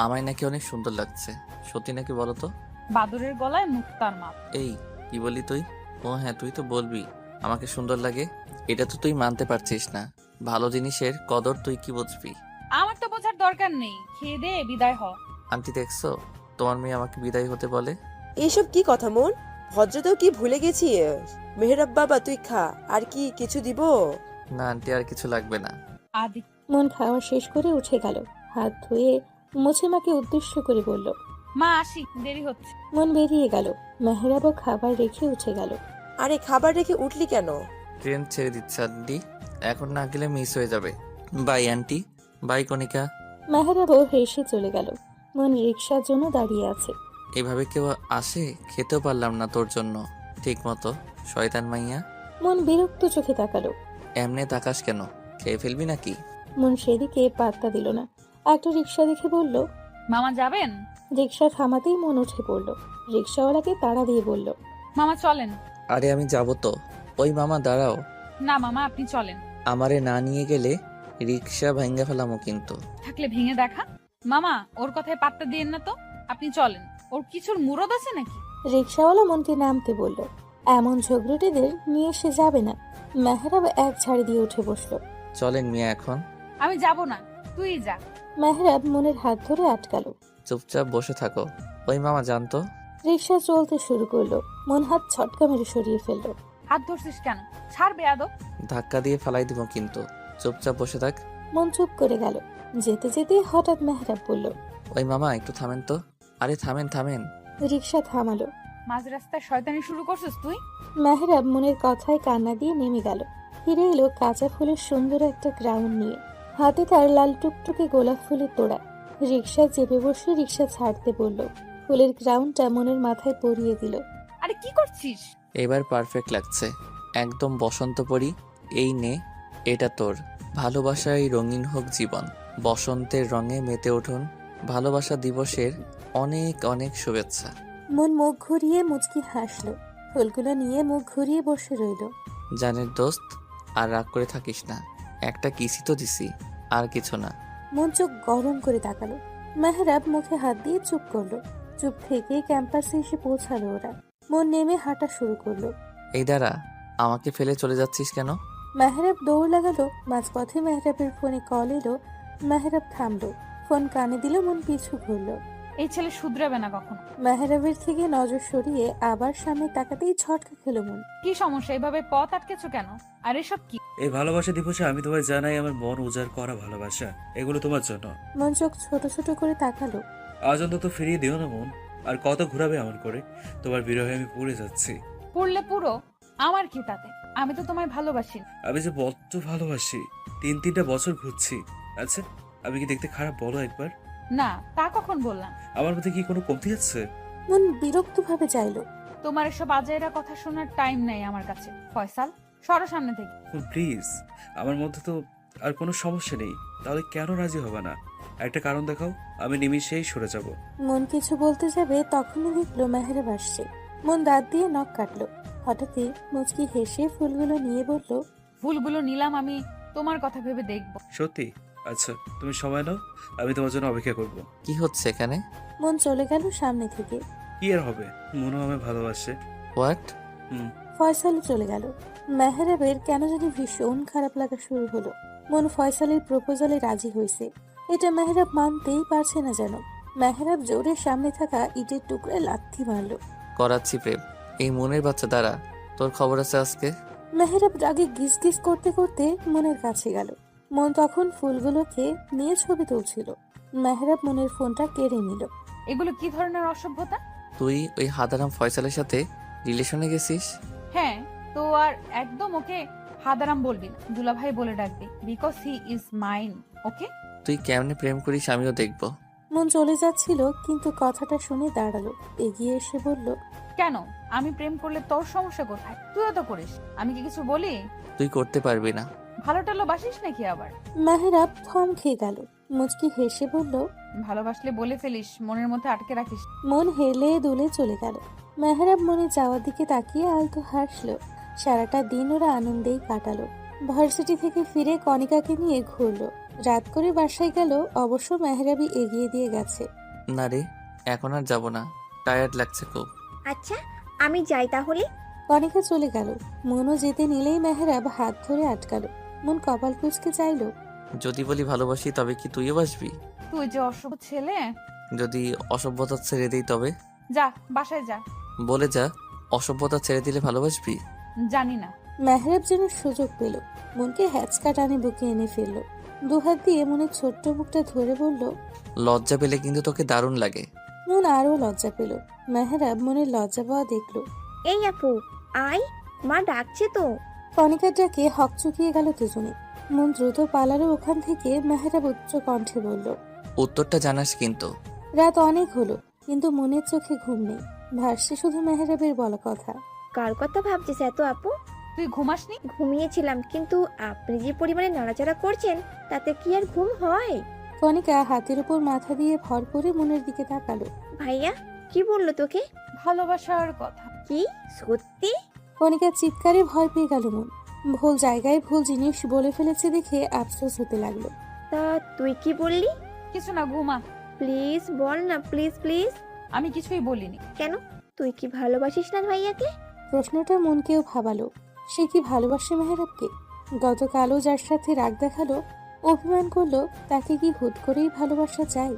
আমায় নাকি অনেক সুন্দর লাগছে। সত্যি নাকি বলো তো? বাদরের গলায় মুক্তার মাপ। এই কি বলি তুই? ও হ্যাঁ, তুই তো বলবি আমাকে সুন্দর লাগে। এটা তো তুই মানতে পারছিস না। ভালো জিনিসের কদর তুই কি বুঝবি? আমার তো বোঝার দরকার নেই, খেয়ে দে বিদায় হ। আন্টি দেখছো, তোমার মেয়ে আমাকে বিদায় হতে বলে। এইসব কি কথা মন? ভদ্রতাও কি ভুলে গেছি? মেহরাব বাবা, তুই খা। আর কি কিছু দিব? না আন্টি, আর কিছু লাগবে না। আদি, মন খাওয়া শেষ করে উঠে গেল। হাত ধুয়ে মুছে মাকে উদ্দেশ্য করে বলল, মা আসি, দেরি হচ্ছে। মন বেরিয়ে গেল। মেহরাবও খাবার রেখে উঠে গেল। আরে খাবার রেখে উঠলি কেন? ট্রেন ছেড়ে দিচ্ছে আন্টি, এখন না গেলে মিস হয়ে যাবে। বাই আন্টি, বাই কণিকা। মেহরাবও হেসে চলে গেল। মন রিক্সার জন্য দাঁড়িয়ে আছে। এভাবে কেউ আসে? খেতেও পারলাম না তোর জন্য ঠিক মতো, শয়তান মাইয়া। মন বিরক্ত চোখে তাকালো। এমনে তাকাস কেন? খেয়ে ফেলবি নাকি? মন সেদিকে পাত্তা দিল না। একটা রিক্সা দেখে বলল, মামা যাবেন? রিক্সা থামাতেই মন উঠে পড়ল। রিক্সাওয়ালাকে তাড়া দিয়ে বলল, মামা চলেন। আরে আমি যাব তো। ওই মামা দাঁড়াও, না মামা, আপনি চলেন। আমারে না নিয়ে গেলে রিক্সা ভাঙ্গা ফেলামো কিন্তু। থাকলে ভেঙে দেখা। মামা, ওর কথায় পাত্তা দিয়েন না তো, আপনি চলেন। ওর কিছুর মুরদ আছে নাকি? রিক্সাওয়ালা মনকে নামতে বলল। এমন ঝগড়ুটিদের নিয়ে সে যাবে না। মেহরাব এক ঝাড়ি দিয়ে উঠে বসলো। চলেন মিয়া এখন। আমি যাব না, তুই যা। মেহরাব মনের হাত ধরে আটকালো। চুপচাপ বসে থাকো। ওই মামা জানতো। রিক্সা চলতে শুরু করলো। মন হাত ছটকা মেরে সরিয়ে ফেললো। হাত ধরছিস কেন? ছাড় বেয়াদব। ধাক্কা দিয়ে ফেলাই দিব কিন্তু। চুপচাপ বসে থাক। মন চুপ করে গেল। যেতে যেতে হঠাৎ মেহরাব বলল, ওই মামা একটু থামেন তো। আরে থামেন থামেন। রিক্সা থামালো। মাঝ রাস্তায় শয়তানি শুরু করছিস তুই? মেহরাব মনের কথায় কান্না দিয়ে নেমে গেল। ফিরে এলো কাঁচা ফুলের সুন্দর একটা গ্রাউন্ড নিয়ে। হাতে তার লাল টুকটুকে গোলাপ ফুলের তোড়া। রিক্সা চেপে বসে রিক্সা ছাড়তে বলল। ফুলের গ্রাউন্ডটা মনের মাথায় পরিয়ে দিল। আরে কি করছিস? এবার পারফেক্ট লাগছে, একদম বসন্ত পরি। এই নে, এটা তোর। ভালোবাসায় রঙিন হোক জীবন, বসন্তের রঙে মেতে উঠুন। ভালোবাসা দিবসের অনেক অনেক শুভেচ্ছা। মন মুখ ঘুরিয়ে মুচকি হাসলো। ফুলগুলো নিয়ে মুখ ঘুরিয়ে বসে রইল। জানের দোস্ত, আর রাগ করে থাকিস না। একটা কিসি তো দিছি, আর কিছু না। মন চোখ গরম করে তাকালো। মেহরাব মুখে হাত দিয়ে চুপ করলো। চুপ থেকে ক্যাম্পাসে এসে পৌঁছালো ওরা। মন নেমে হাঁটা শুরু করলো। এই দাঁড়া, আমাকে ফেলে চলে যাচ্ছিস কেন? মেহরাব দৌড় লাগালো। মাঝপথে মেহরাবের ফোনে কল এলো। মেহরাব থামলো। ফোন কানে দিল। মন পিছু ঘুরলো। এই ছেলে শুধরাবে না কখনো। মেহরাবের থেকে নজর সরিয়ে আবার সামনে তাকাতেই ছটকা খেলো মন। কি সমস্যা? এভাবে পথ আটকেছো কেন? আর এসব কি? এই ভালোবাসা দিবসে আমি তোমায় জানাই আমার মন উজাড় করা ভালোবাসা। এগুলো তোমার জন্য। মন চোখ ছোট ছোট করে তাকালো। আজ অন্তত ফিরিয়ে দিও না মন। আর কত ঘুরাবে এমন করে? তোমার বিরহে আমি পড়ে যাচ্ছি। পড়লে পুরো, আমার কি তাতে? আমি তো তোমায় ভালোবাসি। আমি যে বড্ড ভালোবাসি। 3-3টা বছর ঘুরছি। আচ্ছা, আমি কি দেখতে খারাপ বলো একবার? না, তা কখন বললাম? আমার মধ্যে কি কোনো কমতি আছে? মন বিরক্ত ভাবে চাইলো। তোমার এসব আজাইরা কথা শোনার টাইম নেই আমার কাছে। ফয়সাল, সরো সামনে থেকে। প্লিজ, আমার মধ্যে তো আর কোনো সমস্যা নেই। তাহলে কেন রাজি হবে না? একটা কারণ দেখাও, আমি নিমিষেই সরে যাব। মন কিছু বলতে যাবে তখনই দেখলো মেহরাব আসছে। মন দাঁত দিয়ে নখ কাটলো। হঠাৎই মুচকি হেসে ফুলগুলো নিয়ে বলল, ফুলগুলো নিলাম আমি তোমার কথা ভেবে দেখবো। সত্যি? আচ্ছা, তুমি সময় নাও, আমি তোমার জন্য অপেক্ষা করব। কি হচ্ছে এখানে? মন চলে গেল সামনে থেকে। কি আর হবে, মনও আমায় ভালোবাসে। হোয়াট? ফয়সালও চলে গেল। মেহরাবের কেন জানি ভীষণ খারাপ লাগা শুরু হলো। মন ফয়সালের প্রপোজালে রাজি হয়েছে, এটা মেহরাব মানতেই পারছে না যেন। মেহরাব জোরে সামনে থাকা ইটের টুকরে লাথি মারলো। করাচ্ছি প্রেম। এই মনের বাচ্চা দ্বারা তোর খবর আছে আজকে? মেহরাব রাগে গিজ গিজ করতে করতে মনের কাছে গেল। মন তখন ফুলগুলোকে নিয়ে ছবি তুলছিল। মেহরাব মনের ফোনটা কেড়ে নিল। এগুলো কি ধরনের অসভ্যতা? তুই ওই হাদারাম ফয়সালের সাথে রিলেশনে গেছিস? হ্যাঁ, তো আর একদম ওকে হাদারাম বলবি না, দুলাভাই বলে ডাকবি, বিকজ হি ইজ মাইন। ওকে? তুই কেমনে প্রেম করিস আমিও দেখবো। মন চলে যাচ্ছিল কিন্তু কথাটা শুনে দাঁড়ালো। এগিয়ে এসে বলল, কেন? আমি প্রেম করলে তোর সমস্যা কোথায়? তুইও তো করিস, আমি কি কিছু বলি? তুই করতে পারবি না। ভালো টালো বাসিস নাকি আবার? মেহরাব থম খেয়ে গেল। মুচকি হেসে বলল, ভালোবাসলে বলে ফেলিস, মনের মধ্যে আটকে রাখিস। মন হেলে দুলে চলে গেল। মেহরাব মনে যাওয়ার দিকে তাকিয়ে আলতো হাসলো। সারাটা দিন ওরা আনন্দেই কাটালো। ভার্সিটি থেকে ফিরে কণিকাকে নিয়ে ঘুরলো। রাত করে বাসায় গেল। অবশ্য মেহরাবই এগিয়ে দিয়ে গেছে। না রে, এখন আর যাব না, টায়ার্ড লাগছে খুব। আচ্ছা, আমি যাই তাহলে। কণিকা চলে গেল। মনও যেতে নিলেই মেহরাব হাত ধরে আটকালো। মন কপাল কুঁচকে চাইলো, যদি বলি ভালোবাসি তবে কি তুইও বাসবি? তুই যে অসভ্য ছেলে। যদি অসভ্যতা ছেড়ে দিই তবে? যা, বাসায় যা। বলে যা, অসভ্যতা ছেড়ে দিলে ভালোবাসবি? জানি না। মেহরাব যেন সুযোগ পেল। মনকে হ্যাচকা টানে বুকে এনে ফেললো। দুহাত দিয়ে মনের ছোট্ট বুকটা ধরে বলল, লজ্জা পেলে কিন্তু তোকে দারুণ লাগে। মন আরো লজ্জা পেল। মেহরাব মনের লজ্জা পাওয়া দেখলো। এই আপু, আই, মা ডাকছে তো। কণিকার ডাকে হকচকিয়ে গেল দুজনে। মন দ্রুত পালালো ওখান থেকে। মেহরাব উচ্চ কণ্ঠে বলল, উত্তরটা জানাস কিন্তু। রাত অনেক হলো কিন্তু মনের চোখে ঘুম নেই। ভাসছে শুধু মেহরাবের বলা কথা। কার কথা ভাবছিস এত আপু? তুই ঘুমাসনি? ঘুমিয়েছিলাম, কিন্তু আপনি যে পরিমাণে নাড়াচাড়া করছেন তাতে কি আর ঘুম হয়? কণিকা হাতের উপর মাথা দিয়ে ভর করে মনের দিকে তাকালো। ভাইয়া কি বললো তোকে? ভালোবাসার কথা। কি সত্যি? কণিকার চিৎকারে ভয় পেয়ে গেল মন। ভুল জায়গায় ভুল জিনিস বলে ফেলেছে দেখে আফসোস হতে লাগলো। তা তুই কি বললি? কিছু না, ঘুমা। প্লিজ বল না, প্লিজ প্লিজ। আমি কিছুই বলিনি। কেন, তুই কি ভালোবাসিস না ভাইয়াকে? প্রশ্নটা মনকেও ভাবালো। সে কি ভালোবাসে মেহেরাবকে? গতকালও যার সাথে রাগ দেখালো, অভিমান করলো, তাকে কি হুট করেই ভালোবাসা চাই,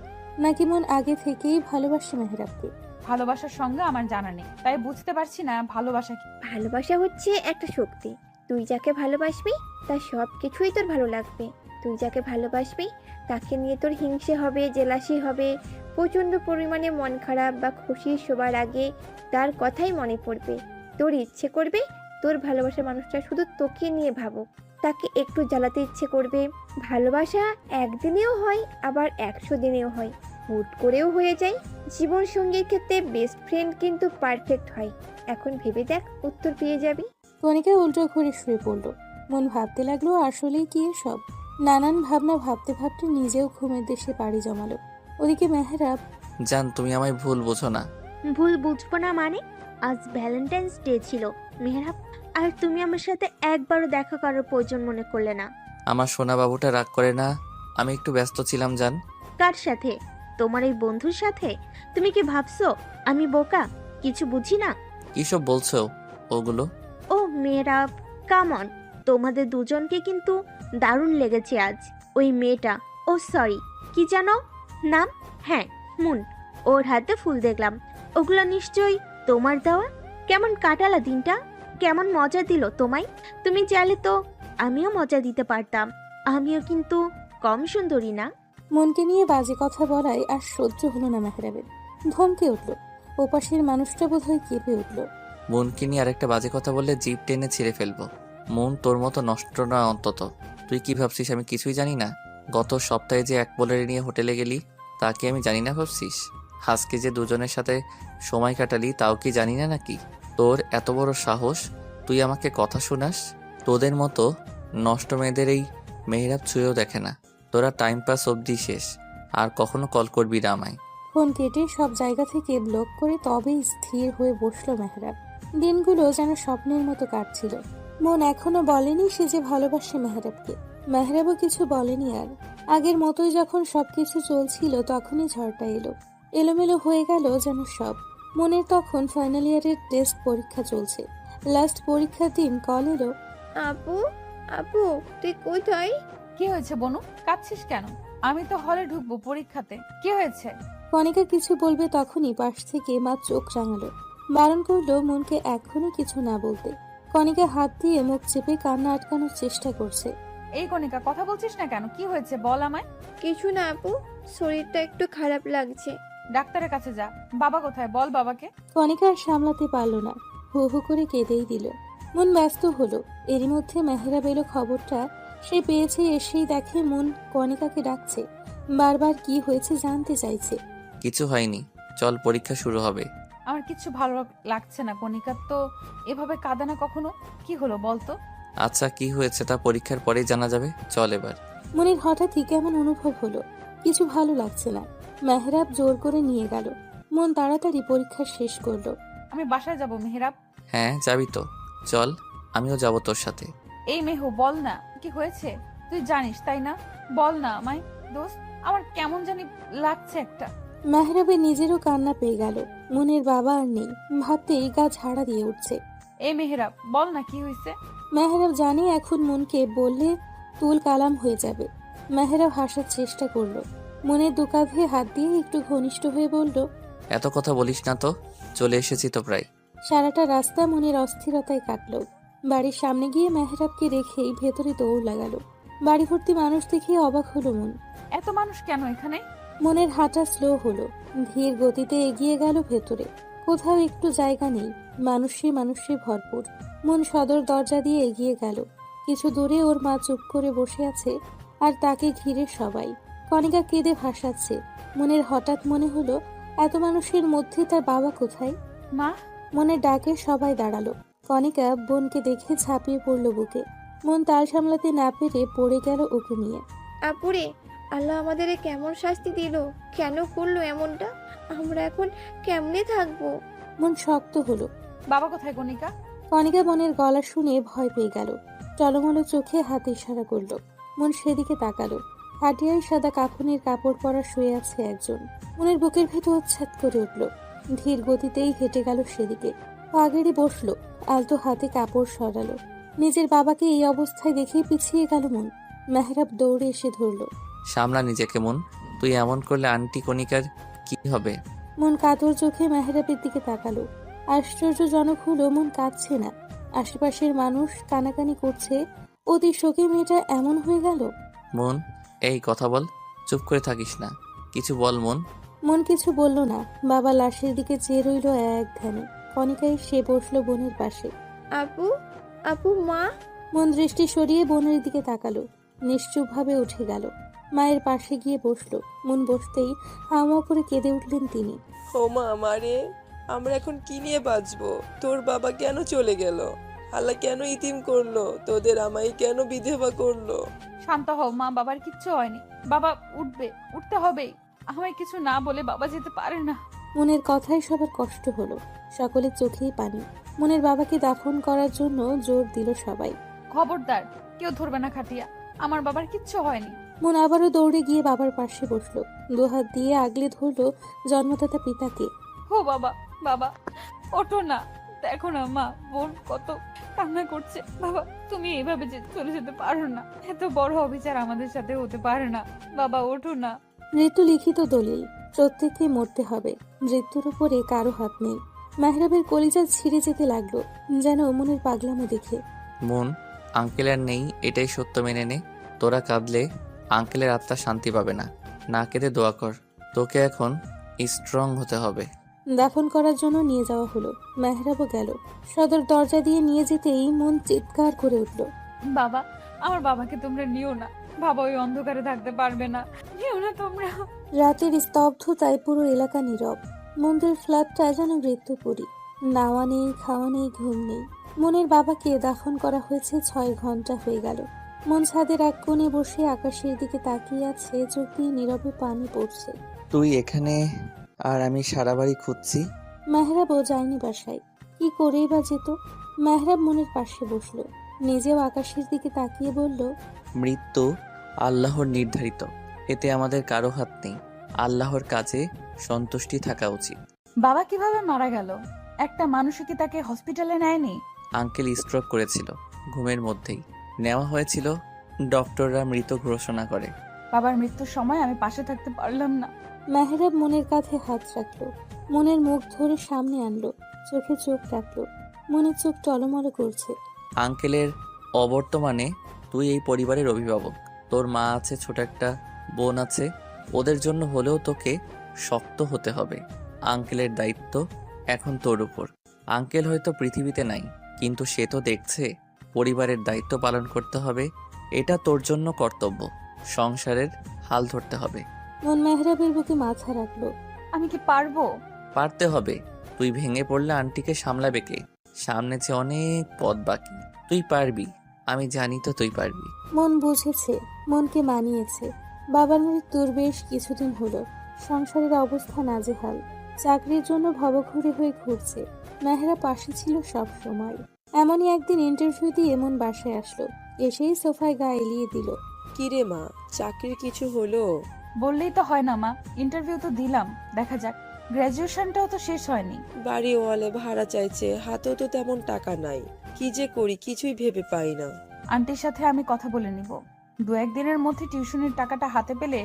নাকি মন আগে থেকেই ভালোবাসে মেহেরাবকে? ভালোবাসার সঙ্গে আমার জানা নেই, তাই বুঝতে পারছি না ভালোবাসা কি। ভালোবাসা হচ্ছে একটা শক্তি। তুই যাকে ভালোবাসবি তার সব কিছুই তোর ভালো লাগবে। তুই যাকে ভালোবাসবি তাকে নিয়ে তোর হিংসে হবে, জেলাসি হবে, প্রচণ্ড পরিমাণে মন খারাপ বা খুশি সবার আগে তার কথাই মনে পড়বে। তোর ইচ্ছে করবে তোর ভালোবাসার মানুষটা শুধু তোকে নিয়ে ভাবুক, তাকে একটু জ্বালাতে ইচ্ছে করবে। ভালোবাসা একদিনেও হয়, আবার 100 দিনেও হয়, হুট করেও হয়ে যায়। জীবন সঙ্গীর ক্ষেত্রে বেস্ট ফ্রেন্ড কিন্তু পারফেক্ট হয়। এখন ভেবে দেখ, উত্তর পেয়ে যাবি। কণিকা উল্টো ঘুরে শুয়ে পড়লো। মন ভাবতে লাগলো আসলেই কি এসব। নানান ভাবনা ভাবতে ভাবতে নিজেও ঘুমের দেশে পাড়ি জমালো। ওদিকে মেহেরাব। জান, তুমি আমায় ভুল বোঝো না। ভুল বুঝবো না মানে? আজ ভ্যালেন্টাইন্স ডে ছিল মেহরাব, আর তুমি আমার সাথে একবারও দেখা করার প্রয়োজন মনে করলে না। আমার সোনা বাবুটা রাগ করে না, আমি একটু ব্যস্ত ছিলাম জান। কার সাথে? তোমার এই বন্ধুর সাথে? তুমি কি ভাবছো আমি বোকা, কিছু বুঝি না? কিসব বলছো ওগুলো? ও মেহরাব, কাম অন, তোমাদের দুজনকে কিন্তু দারুণ লেগেছে আজ। ওই মেয়েটা, ও সরি, কি জানো নাম? হ্যাঁ, মুন। ওর হাতে ফুল দেখলাম, ওগুলো নিশ্চয়ই তোমার দেওয়া। কেমন কাটালা দিনটা? কেমন মজা দিল তোমায়? তুমি চাইলে তো আমিও মজা দিতে পারতাম। আমিও কিন্তু কম সুন্দরী না। মনকে নিয়ে বাজে কথা বলায় আর সহ্য হলো না মেহেরাবের। ধমকে উঠল। ওপাশের মানুষটা বোধহয় কেঁপে উঠল। মনকে নিয়ে আরেকটা বাজে কথা বললে জিভ টেনে ছিঁড়ে ফেলবো। মন তোর মতো নষ্ট না অন্তত। তুই কি ভাবছিস আমি কিছুই জানি না? গত সপ্তাহে যে এক বোলারে নিয়ে হোটেলে গেলি, তা কি আমি জানি না ভাবছিস? আজকে যে দুজনের সাথে সময় কাটালি, তাও কি জানি না নাকি? তোর এত বড় সাহস, তুই আমাকে কথা শোনাস? তোদের মতো নষ্ট মেয়েদের এই মেহেরাব ছুঁয়েও দেখে না। তোরা টাইম পাস অবধি শেষ, আর কখনো কল করবি না আমায়। ফোন কেটে সব জায়গা থেকে ব্লক করে তবেই স্থির হয়ে বসলো মেহেরাব। দিনগুলো যেন স্বপ্নের মতো কাটছিল। মন এখনো বলেনি সে যে ভালোবাসে মেহেরাবকে। মেহেরাবও কিছু বলেনি আর। আগের মতোই যখন সবকিছু চলছিল তখনই ঝড়টা এলো। এলোমেলো হয়ে গেল যেন সব। মনের তখন ফাইনাল ইয়ারের টেস্ট পরীক্ষা চলছে। লাস্ট পরীক্ষার দিন কল এলো। আপু, আপু তুই কোথায়? কি হয়েছে বনু, কাঁদছিস কেন? আমি তো হলে ঢুকবো পরীক্ষাতে। কি হয়েছে? কণিকা কিছু বলবে তখনই পাশ থেকে মা চোখ রাঙালো। বারণ করলো মনকে এখনই কিছু না বলতে। কণিকা হাত দিয়ে মুখ চেপে কান্না আটকানোর চেষ্টা করছে। এই কণিকা, কথা বলছিস না কেন? কি হয়েছে বল আমায়। কিছু না আপু, শরীরটা একটু খারাপ লাগছে। ডাক্তারের কাছে যা। বাবা কোথায়? বল বাবাকে। কণিকা আর সামলাতে পারলো না, হু হু করে কেঁদেই দিল। মন ব্যস্ত হলো। এরই মধ্যে মেহেরাব এলো খবরটা সে পেয়েছে। এসেই দেখে মন কণিকাকে ডাকছে, বারবার কি হয়েছে জানতে চাইছে। কিছু হয়নি, চল পরীক্ষা শুরু হবে। আমার কিছু ভালো লাগছে না কণিকা, তো এভাবে কাঁদে না কখনো। কি হলো বলতো? আচ্ছা, কি হয়েছে তা পরীক্ষার পরেই জানা যাবে, চল এবার। মনের হঠাৎই কেমন অনুভব হলো, কিছু ভালো লাগছে না। মেহেরাব জোর করে নিয়ে গেল। মন তাড়াতাড়ি পরীক্ষা শেষ করলো। আমি বাসায় যাব মেহেরাব। হ্যাঁ যাবি তো, চল আমিও যাব তোর সাথে। এই মেহু, বল না কি হয়েছে। তুই জানিস তাই না? বল না আমায় দোস্ত, আমার কেমন জানি লাগছে একটা। মেহেরাবের নিজেরও কান্না পেয়ে গেল। মনের বাবা আর নেই, ভাবতেই গা ঝাড়া দিয়ে উঠছে। এই মেহেরাব, বল না কি হয়েছে। মেহেরাব জানে এখন মনকে বললে তুল কালাম হয়ে যাবে। মেহেরাব হাসার চেষ্টা করলো। মনের দু কাঁধে হাত দিয়ে একটু ঘনিষ্ঠ হয়ে বলল, এত কথা বলিস না তো, চলে এসেছি তো প্রায়। সারাটা রাস্তা মনের অস্থিরতায় কাটলো। বাড়ির সামনে গিয়ে মেহেরাবকে রেখেই ভেতরে দৌড় লাগালো। বাড়ি ভর্তি মানুষ দেখে অবাক হলো মন। এত মানুষ কেন এখানে? মনের হাঁটা স্লো হলো, ধীর গতিতে এগিয়ে গেল ভেতরে। কোথাও একটু জায়গা নেই, মানুষে ভরপুর। মন সদর দরজা দিয়ে এগিয়ে গেল। কিছু দূরে ওর মা চুপ করে বসে আছে, আর তাকে ঘিরে সবাই। কণিকা কেঁদে ভাসাচ্ছে। মনের হঠাৎ মনে হলো এত মানুষের মধ্যে তার বাবা কোথায়। মা। মনের ডাকে সবাই দাঁড়ালো। কণিকা বোনকে দেখে ঝাঁপিয়ে পড়ল বুকে। মন তাল সামলাতে না পেরে পড়ে গেল ওকে নিয়ে। আপুরে, আল্লাহ আমাদের কেমন শাস্তি দিল, কেন করলো এমনটা? আমরা এখন কেমনে থাকবো? মন শক্ত হলো। বাবা কোথায় কণিকা? কণিকা বোনের গলা শুনে ভয় পেয়ে গেল। টলমলো চোখে হাতে ইশারা করলো। মন সেদিকে তাকালো। হাটিয়ায় সাদা কাফনের কাপড় পরা শুয়ে আছে একজন। মনের বুকের ভেতর উচ্ছ্বাদ করে উঠল। ধীর গতিতেই হেঁটে গেল সেদিকে। পা গেড়ে বসলো। আলতো হাতে কাপড় সরালো। নিজের বাবাকে এই অবস্থায় দেখেই পিছিয়ে গেল মন। মেহরাব দৌড়ে এসে ধরল। সামলা নিজেকে মন, তুই এমন করলে আন্টি কণিকার কি হবে? মন কাতর চোখে মেহরাবের দিকে তাকালো। আশ্চর্যজনক হলো মন কাঁদছে না। আশেপাশের মানুষ কানাকানি করছে। অতি শোকে মেয়েটা এমন হয়ে গেল। মন, এই কথা বল, চুপ করে থাকিস না, কিছু বল মন। মন কিছু বলল না। বাবা লাশের দিকে চেয়ে রইল এক ধ্যানে। কণিকা এসে বসলো বোনের পাশে। আপু, আপু, মা। মন দৃষ্টি সরিয়ে বোনের দিকে তাকালো। নিশ্চুপভাবে উঠে গেল। মায়ের পাশে গিয়ে বসলো। মন বসতেই হাওয়া করে কেঁদে উঠলেন তিনি। ও মা আমারে, আমরা এখন কি নিয়ে বাঁচবো? তোর বাবা কেন চলে গেল? আল্লাহ কেন ইতিম করলো? তোদের আমায় কেন বিধবা করলো? শান্ত হও মা, বাবার কিচ্ছু হয়নি। বাবা উঠবে, উঠতে হবেই। আমায় কিছু না বলে বাবা যেতে পারে না। মনের কথায় সবার কষ্ট হলো। সকলের চোখেই পানি। মনের বাবাকে দাফন করার জন্য জোর দিল সবাই। খবরদার, কেউ ধরবে না খাটিয়া। আমার বাবার কিচ্ছু হয়নি। মন আবারও দৌড়ে গিয়ে বাবার পাশে বসলো। দুহাত দিয়ে আগলে ধরলো জন্মদাতা পিতাকে। ও বাবা, বাবা ওঠো না। দেখো না মা, বোন কত কান্না করছে। বাবা তুমি এইভাবে চলে যেতে পারো না। এত বড় অবিচার আমাদের সাথে হতে পারে না। বাবা ওঠো না। মৃত্যু লিখিত দলিল, প্রত্যেককে মরতে হবে। মৃত্যুর উপরে কারো হাত নেই। মেহরাবের কলিজা ছিঁড়ে যেতে লাগলো, যেন মনের পাগলামো দেখে। মন, আঙ্কেল আর নেই এটাই সত্য মেনে নে। তোরা কাঁদলে আঙ্কেলের আত্মা শান্তি পাবে না। না কেঁদে দোয়া কর। তোকে এখন স্ট্রং হতে হবে। দাফন করার জন্য নিয়ে যাওয়া হলো। মেহরাবও গেল। সদর দরজা দিয়ে নিয়ে যেতেই মন চিৎকার করে উঠল। বাবা, আমার বাবাকে তোমরা নিও না। বাবা ওই অন্ধকারে থাকতে পারবে না। নিও না তোমরা। রাতের স্তব্ধতায় পুরো এলাকা নীরব। মন্দির ফ্ল্যাটটা যেন মৃত্যুপুরী। নাওয়া নেই, খাওয়া নেই, ঘুম নেই। মনের বাবাকে দাফন করা হয়েছে 6 ঘন্টা হয়ে গেল। মন ছাদের এক কোণে বসে আকাশের দিকে তাকিয়ে আছে। চোখ দিয়ে নীরবে পানি পড়ছে। তুই এখানে আর আমি সারা বাড়ি খুঁজছি। মেহরাবও যায়নি বাসায়। কি করেই বা যেত? মেহরাব মনের পাশে বসলো। নিজেও আকাশের দিকে তাকিয়ে বলল, মৃত্যু আল্লাহর নির্ধারিত, এতে আমাদের কারো হাত নেই। আল্লাহর কাছে সন্তুষ্টি থাকা উচিত। বাবা কিভাবে মারা গেল? একটা মানুষও কি তাকে হসপিটালে নেয়নি? আঙ্কেল স্ট্রোক করেছিল, ঘুমের মধ্যেই নেওয়া হয়েছিল। ডক্টররা মৃত ঘোষণা করে। বাবার মৃত্যুর সময় আমি পাশে থাকতে পারলাম না। মেহরাব মনের কাঁধে হাত রাখলো। মনের মুখ ধরে সামনে আনলো। চোখে চোখ রাখলো। মনের চোখ টলমল করছে। আঙ্কেলের অবর্তমানে তুই এই পরিবারের অভিভাবক। তোর মা আছে, ছোট একটা বোন আছে। ওদের জন্য হলেও তোকে শক্ত হতে হবে। আঙ্কেলের দায়িত্ব এখন তোর উপর। আঙ্কেল হয়তো পৃথিবীতে নাই, কিন্তু সে তো দেখছে। পরিবারের দায়িত্ব পালন করতে হবে, এটা তোর জন্য কর্তব্য। সংসারের হাল ধরতে হবে। মন মেহরাবের বুকে মাথা রাখলো। আমি কি পারবো? পারতে হবে। তুই ভেঙে পড়লে আন্টিকে সামলাবে কে? সামনে যে অনেক পথ বাকি। তুই পারবি, আমি জানি তো তুই পারবি। মন বুঝেছে, মনকে মানিয়েছে। বাবার মৃত্যুর বেশ কিছুদিন হলো। সংসারের অবস্থা নাজেহাল। চাকরির জন্য ভবঘুরে হয়ে ঘুরছে। মেহরা পাশে ছিল সব সময়। এমনই একদিন ইন্টারভিউ দিয়ে মন বাসায় আসলো। এসেই সোফায় গা এলিয়ে দিল। কিরে মা, চাকরির কিছু হলো? বললেই তো হয় না মা। ইন্টারভিউ তো দিলাম, দেখা যাক। গ্র্যাজুয়েশনটাও তো শেষ হয়নি। বাড়িওয়ালা ভাড়া চাইছে, হাতেও তো তেমন টাকা নাই। কি যে করি কিছুই ভেবে পাই না। আন্টির সাথে আমি কথা বলে নিব। 2-1 দিনের মধ্যে টিউশনের টাকাটা হাতে পেলে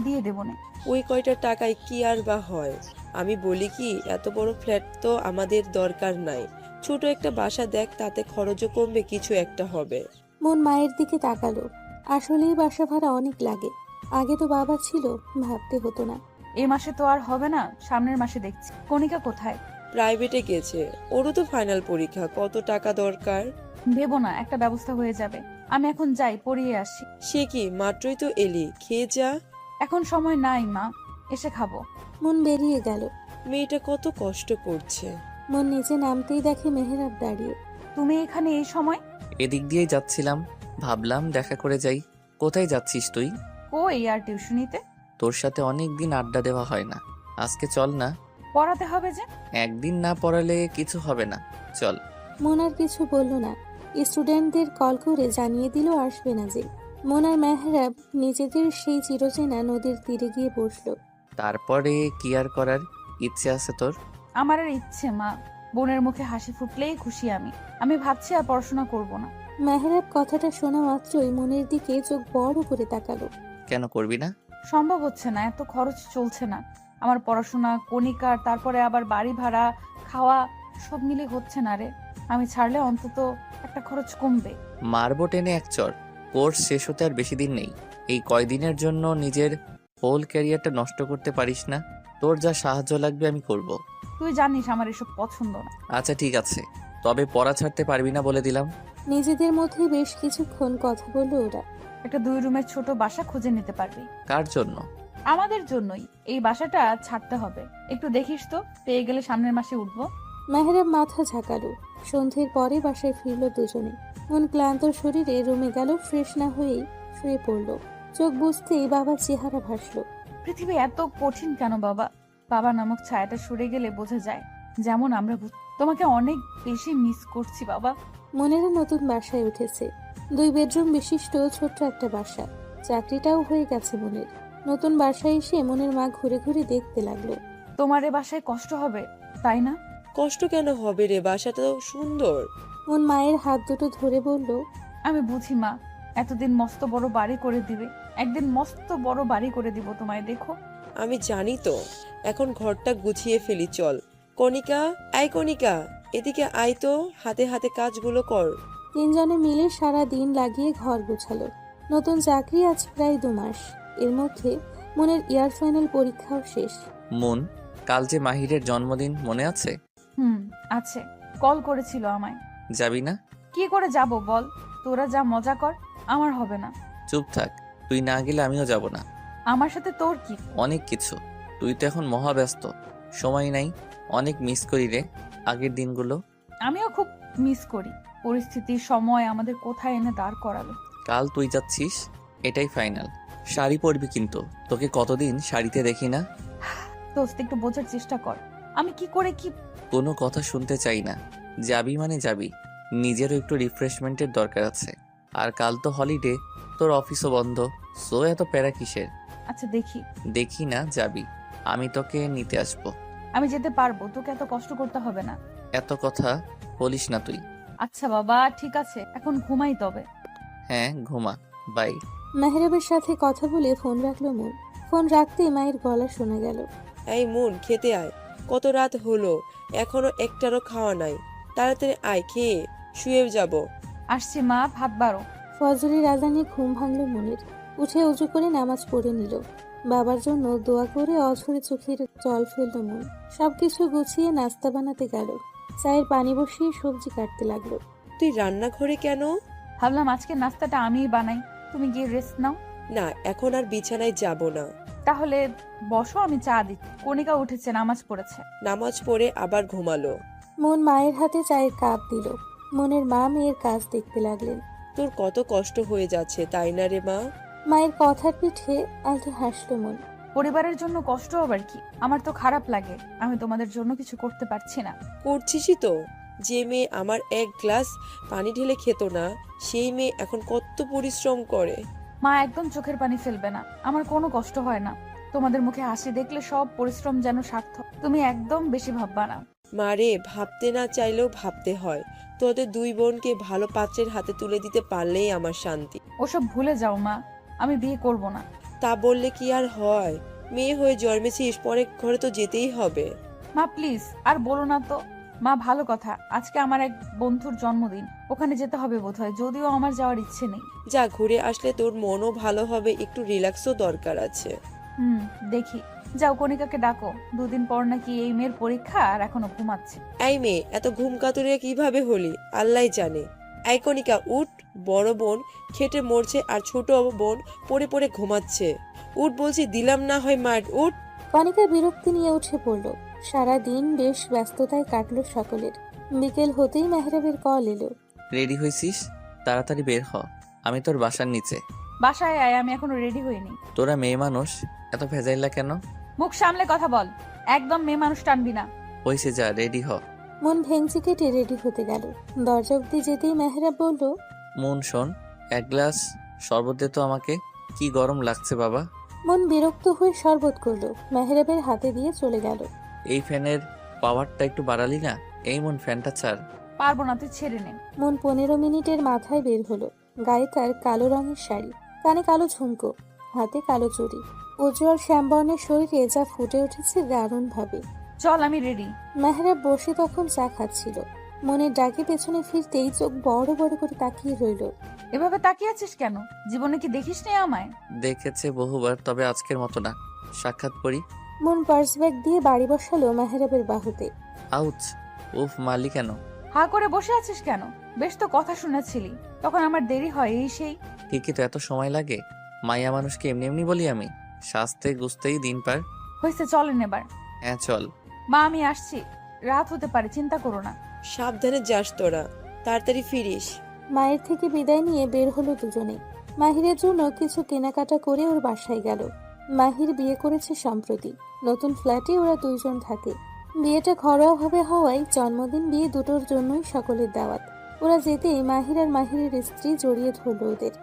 দিয়ে দেবো না। ওই কয়টা টাকায় কি আর বা হয়? আমি বলি কি, এত বড় ফ্ল্যাট তো আমাদের দরকার নাই। ছোট একটা বাসা দেখ, তাতে খরচও কমবে, কিছু একটা হবে। মন মায়ের দিকে তাকালো। আসলেই বাসা ভাড়া অনেক লাগে। আগে তো বাবা ছিল, ভাবতে হতো না। এই মাসে তো আর হবে না, সামনের মাসে দেখছি। কণিকা কোথায়? প্রাইভেটে গেছে, ওরও তো ফাইনাল পরীক্ষা। কত টাকা দরকার? ভেবো না, একটা ব্যবস্থা হয়ে যাবে। আমি এখন যাই, পড়িয়ে আসি। সে কি, মাত্রই তো এলি, খেয়ে যা। এখন সময় নাই মা, এসে খাবো। মন বেরিয়ে গেল। মেয়েটা কত কষ্ট করছে। মন নিচে নামতেই দেখে মেহরাব দাঁড়িয়ে। তুমি এখানে এই সময়? এদিক দিয়েই যাচ্ছিলাম, ভাবলাম দেখা করে যাই। কোথায় যাচ্ছিস তুই? কই আর টিউশনিতে। তোর সাথে অনেক দিন আড্ডা দেওয়া হয় না, আজকে চল না। পড়াতে হবে যে। একদিন না পড়ালে কিছু হবে না, চল। মন আর কিছু বলল না। স্টুডেন্টদের কল করে জানিয়ে দিল আসবে না যে। মন আর মেহরাব নিজেদের সেই চিরচেনা নদীর তীরে গিয়ে বসলো। তারপরে কি আর করার ইচ্ছে আছে তোর? আমার আর ইচ্ছে মা, বোনের মুখে হাসি ফুটলেই খুশি আমি। আমি ভাবছি আর পড়াশোনা করব না। মেহরাব কথাটা শোনা মাত্রই মনের দিকে চোখ বড় করে তাকালো। কেন করবি না? সম্ভব হচ্ছে না, এত খরচ চলছে না। আমার পড়াশোনা, কণিকার, তারপরে আবার বাড়ি ভাড়া, খাওয়া, সব মিলে হচ্ছে না রে। আমি ছাড়লে অন্তত একটা খরচ কমবে। মারবো টেনে এক চর। কোর্স শেষ হতে আর বেশি দিন নেই। এই কয়দিনের জন্য নিজের হোল ক্যারিয়ারটা নষ্ট করতে পারিস না? তোর যা সাহায্য লাগবে আমি করব। তুই জানিস আমার এসব পছন্দ না। আচ্ছা ঠিক আছে, তবে পড়া ছাড়তে পারবি না বলে দিলাম। নিজেদের মধ্যে বেশ কিছুক্ষণ কথা বলল ওরা। একটা 2 রুমের ছোট বাসা খুঁজে নিতে পারবি? কার জন্য? আমাদের জন্যই। এই বাসাটা ছাড়তে হবে। একটু দেখিস তো, পেয়ে গেলে সামনের মাসে উঠবো। মেহরাব মাথা ঝাঁকালো। সন্ধ্যের পরে বাসায় ফিরল দুজনে। মন ক্লান্ত শরীরে রুমে গেল, ফ্রেশ না হয়েই শুয়ে পড়ল। চোখ বুঝতেই বাবার চেহারা ভাসলো। পৃথিবী এত কঠিন কেন বাবা? বাবা নামক ছায়াটা সরে গেলে বোঝা যায় যেমন আমরা তোমাকে অনেক বেশি মিস করছি বাবা। মনেরও নতুন বাসায় উঠেছে। 2 বেডরুম বিশিষ্ট ছোট্ট একটা বাসা। চাকরিটাও হয়ে গেছে মনের। নতুন বাসায় এসে মনের মা ঘুরে ঘুরে দেখতে লাগলো। তোমার এ বাসায় কষ্ট হবে তাই না? কষ্ট কেন হবে রে, বাসাটা তো সুন্দর। মন মায়ের হাত দুটো ধরে বলল, আমি বুঝি মা, এতদিন মস্ত বড় বাড়ি করে দিবে, একদিন মস্ত বড় বাড়ি করে দিব তোমায়, দেখো। আমি জানি তো, এখন ঘরটা গুছিয়ে ফেলি চল। কণিকা, আয় কণিকা, এদিকে আয় তো, হাতে হাতে কাজগুলো কর। 3 জনে মিলে সারা দিন লাগিয়ে ঘর গোছালো। নতুন চাকরি আজ প্রায় 2 মাস। এর মধ্যে মনের ইয়ার ফাইনাল পরীক্ষাও শেষ। মন, কাল যে মাহিরের জন্মদিন মনে আছে? আছে, কল করেছিল আমায়। যাবি না? কি করে যাব বল? তোরা যা মজা কর, আমার হবে না। চুপ থাক, তুই না গেলে আমিও যাব না। আমার সাথে তোর কি? অনেক কিছু। তুই তো এখন মহাব্যস্ত, সময় নাই। অনেক মিস করি রে আগের দিনগুলো। আমিও খুব মিস করি। পরিস্থিতি, সময় আমাদের কোথায় এনে দাঁড় করালো। কাল তুই যাচ্ছিস, এটাই ফাইনাল। শাড়ি পরবি কিন্তু, তোকে কতদিন শাড়িতে দেখি না। দোস্ত একটু বোঝার চেষ্টা কর, আমি কি করে কি। কোনো কথা শুনতে চাই না। যাবি মানে যাবি, নিজেরও একটু রিফ্রেশমেন্টের দরকার আছে। আর কাল তো হলিডে, তোর অফিসও বন্ধ, সো এত প্যারা কিসের? আচ্ছা দেখি। দেখি না, যাবি, আমি তোকে নিতে আসবো। আমি যেতে পারবো, তোকে এত কষ্ট করতে হবে না। এত কথা বলিস না তুই। আচ্ছা বাবা ঠিক আছে, এখন ঘুমাই তবে। হ্যাঁ ঘুমা, বাই। মেহরাবের সাথে কথা বলে ফোন রাখলো মন। ফোন রাখতেই মায়ের গলা শোনা গেল। এই মন, খেতে আয়। কত রাত হলো, এখনো একটারও খাওয়া নাই। তাড়াতাড়ি আয়, খেয়ে শুয়ে যাব। আসছি মা, ভাত বাড়ো। ফজরের আজানে ঘুম ভাঙল মনের। উঠে উজু করে নামাজ পড়ে নিল। বাবার জন্য দোয়া করে অঝরে চোখের জল ফেলল মন। সবকিছু গুছিয়ে নাস্তা বানাতে গেল। চায়ের পানি বসিয়ে সবজি কাটতে লাগলো। তুই রান্নাঘরে কেন? ভাবলাম আজকে নাস্তাটা আমিই বানাই, তুমি গিয়ে রেস্ট নাও। না, এখন আর বিছানায় যাব না। তাহলে বসো, আমি চা দিচ্ছি। কণিকা উঠেছে, নামাজ পড়েছে। নামাজ পড়ে আবার ঘুমালো। মন মায়ের হাতে চায়ের কাপ দিল। মনের মা মেয়ের কাজ দেখতে লাগলেন। তোর কত কষ্ট হয়ে যাচ্ছে তাই না রে মা? মায়ের কথার পিঠে আলতো হাসলো মন। পরিবারের জন্য কষ্ট আবার কি? আমার তো খারাপ লাগে, আমি তোমাদের জন্য কিছু করতে পারছি না। করছিসই তো। যে মেয়ে আমার 1 গ্লাস পানি ঢেলে খেত না, সেই মেয়ে এখন কত পরিশ্রম করে। মা একদম চোখের পানি ফেলবে না, আমার কোনো কষ্ট হয় না। তোমাদের মুখে হাসি দেখলে সব পরিশ্রম যেন সার্থক। তুমি একদম বেশি ভাববা না। মারে, ভাবতে না চাইলেও ভাবতে হয়। তোদের 2 বোনকে ভালো পাত্রের হাতে তুলে দিতে পারলেই আমার শান্তি। ওসব ভুলে যাও মা, আমি বিয়ে করব না। তা বললে কি আর হয়? মেয়ে হয়ে জন্মেছিস, পরে ঘরে তো যেতেই হবে। মা প্লিজ আর বলো না তো। মা ভালো কথা, আজকে আমার এক বন্ধুর জন্মদিন, ওখানে যেতে হবে বোধহয়, যদিও আমার যাওয়ার ইচ্ছে নেই। যা, ঘুরে আসলে তোর মনও ভালো হবে, একটু রিল্যাক্সও দরকার আছে। দেখি। যাও কণিকাকে ডাকো, 2 দিন পর নাকি এই মেয়ের পরীক্ষা, আর এখনো ঘুমাচ্ছে। এই মেয়ে এত ঘুম কাতুরে কিভাবে হলি আল্লাহ জানে। এই কণিকা উঠ, বড় বোন খেটে মরছে আর ছোট বোন পড়ে পড়ে ঘুমাচ্ছে। উঠ বলছি, দিলাম না হয় মার, উঠ। কণিকা বিরক্তি নিয়ে উঠে পড়ল। সারা দিন বেশ ব্যস্ততায় কাটলো সকলের। বিকেল হতেই মেহরাবের কল এলো। রেডি হয়েছিস? তাড়াতাড়ি বের হ, আমি তোর বাসার নিচে। বাসায় আয়, আমি এখনো রেডি হইনি। তোরা মেয়ে মানুষ, এত ভেজাইলা কেন? মুখ সামলে কথা বল, একদম মেয়ে মানুষ টানবি না। হইছে, যা রেডি হ। মন ভেঙচি কেটে রেডি হতে গেল। দরজা অব্দি যেতেই মেহরাব বলল, মন শোন, এক গ্লাস শরবত দে তো আমাকে, কি গরম লাগছে বাবা। মন বিরক্ত হয়ে শরবত করলো, মেহরাবের হাতে দিয়ে চলে গেল। এই ফ্যানের পাওয়ারটা একটু বাড়ালি না? এই মন, ফ্যানটা ছাড়। পারবো না, তুই ছেড়ে নে। মন 15 মিনিটের মাথায় বের হলো। গায়ে তার কালো রঙের শাড়ি, কানে কালো ঝুমকো, হাতে কালো চুড়ি। উজ্জ্বল শ্যামবর্ণের শরীরে যা ফুটে উঠেছে দারুণ ভাবে। চল, আমি রেডি। মেহরাব বসে তখন চা খাচ্ছিল। মনের ডাকে পেছনে ফিরতেই চোখ বড় বড় করে তাকিয়ে রইল। এভাবে তাকিয়ে আছিস কেন? জীবনে কি দেখিস নি আমায়? দেখেছে বহুবার, তবে আজকের মতো না। সাক্ষাৎ করি। মন পার্স ব্যাগ দিয়ে বাড়ি বসালো মেহরাবের বাহুতে। আউচ! উফ, মালি কেন? হা করে বসে আছিস কেন? বেশ তো কথা শুনেছিলি, তখন আমার দেরি হয় এই সেই। ঠিকই তো, এত সময় লাগে? মাইয়া মানুষকে এমনি এমনি বলি আমি? সাজতে গুছতেই দিন পার। হয়েছে, চলেন এবার। হ্যাঁ চল। মা, আমি আসছি। রাত হতে পারে, চিন্তা করো না। সাবধানে যাস তোরা, তাড়াতাড়ি ফিরিস। মায়ের থেকে বিদায় নিয়ে বের হলো দুজনে। মাহিরের জন্য কিছু কেনাকাটা করে ওর বাসায় গেল। মাহির বিয়ে করেছে সম্প্রতি। নতুন ফ্ল্যাটে ওরা দুইজন থাকে। বিয়েটা ঘরোয়াভাবে হওয়ায় জন্মদিন বিয়ে দুটোর জন্যই সকলের দাওয়াত। ওরা যেতেই মাহির আর মাহিরের স্ত্রী জড়িয়ে ধরল ওদের।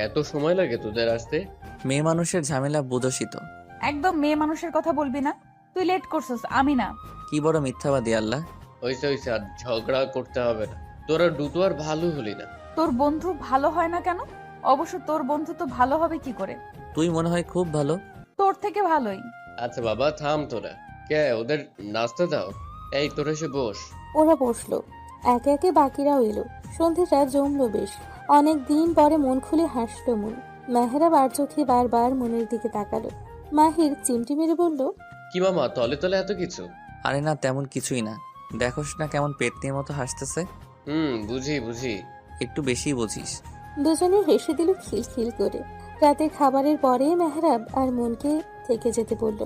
এত সময় লাগে তোদের আসতে? মেয়ে মানুষের ঝামেলা বুঝোসই তো। একদম মেয়ে মানুষের কথা বলবি না। তুই লেট করছিস, আমি না। কি বড় মিথ্যাবাদী আল্লাহ। হইছে হইছে, আর ঝগড়া করতে হবে না। তোরা দুটো আর ভালো হলি না। তোর বন্ধু ভালো হয় না কেন? অবশ্য তোর বন্ধু তো ভালো হবে কি করে? তুই মনে হয় খুব ভালো। তোর থেকে ভালোই। আচ্ছা বাবা, থাম তোরা। কে ওদের নাস্তা দাও। এই তোরা এসে বস। ওরা বসলো। একে একে বাকিরাও এলো। সন্ধেটা জমলো বেশ। অনেক দিন পরে মন খুলে হাসলো মন। মেহরাব আর চোখে বারবার মনের দিকে তাকালো। মাহির চিমটি মেরে বলল, কি মামা, তলে তলে এত কিছু? আরে না, তেমন কিছুই না। দেখোস না কেমন পেতনির মতো হাসতেছে? বুঝি বুঝি। একটু বেশি বুঝিস। দুজনে হেসে দিল খিলখিল করে। রাতের খাবারের পরে মেহরাব আর মনকে থেকে যেতে বলল।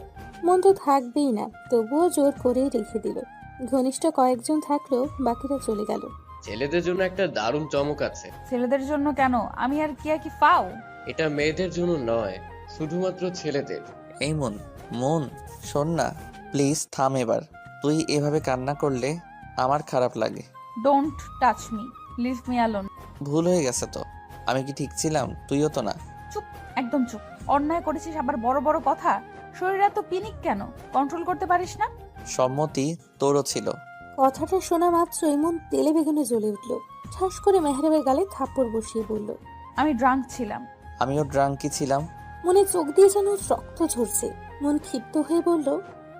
মন তো থাকবেই না, তবুও জোর করেই রেখে দিল। ঘনিষ্ঠ কয়েকজন থাকলো, বাকিরা চলে গেল। ছেলেদের জন্য একটা দারুণ চমক আছে। ছেলেদের জন্য কেন? আমি আর কি পাও? এটা মেয়েদের জন্য নয়, শুধুমাত্র ছেলেদের। এই মন, মন শোন না, প্লিজ থাম এবার। তুই এভাবে কান্না করলে আমার খারাপ লাগে। Don't touch me, leave me alone. ভুল হয়ে গেছে তো। আমি কি ঠিক ছিলাম? তুইও তো না। চুপ, একদম চুপ। অন্যায় করেছিস আবার বড় বড় কথা। শরীরে এত পিনিক কেন? কন্ট্রোল করতে পারিস না? সম্মতি তোরও ছিল। কথাটা শোনা মাত্রই মন তেলে বেগুনে জ্বলে উঠল। ঠাস করে মেহরাবের গালে থাপ্পড় বসিয়ে বলল, আমি ড্রাঙ্ক ছিলাম। আমিও ড্রাঙ্কি ছিলাম। মনে চোখ দিয়ে যেন রক্ত ঝরছে। মন ক্ষিপ্ত হয়ে বলল,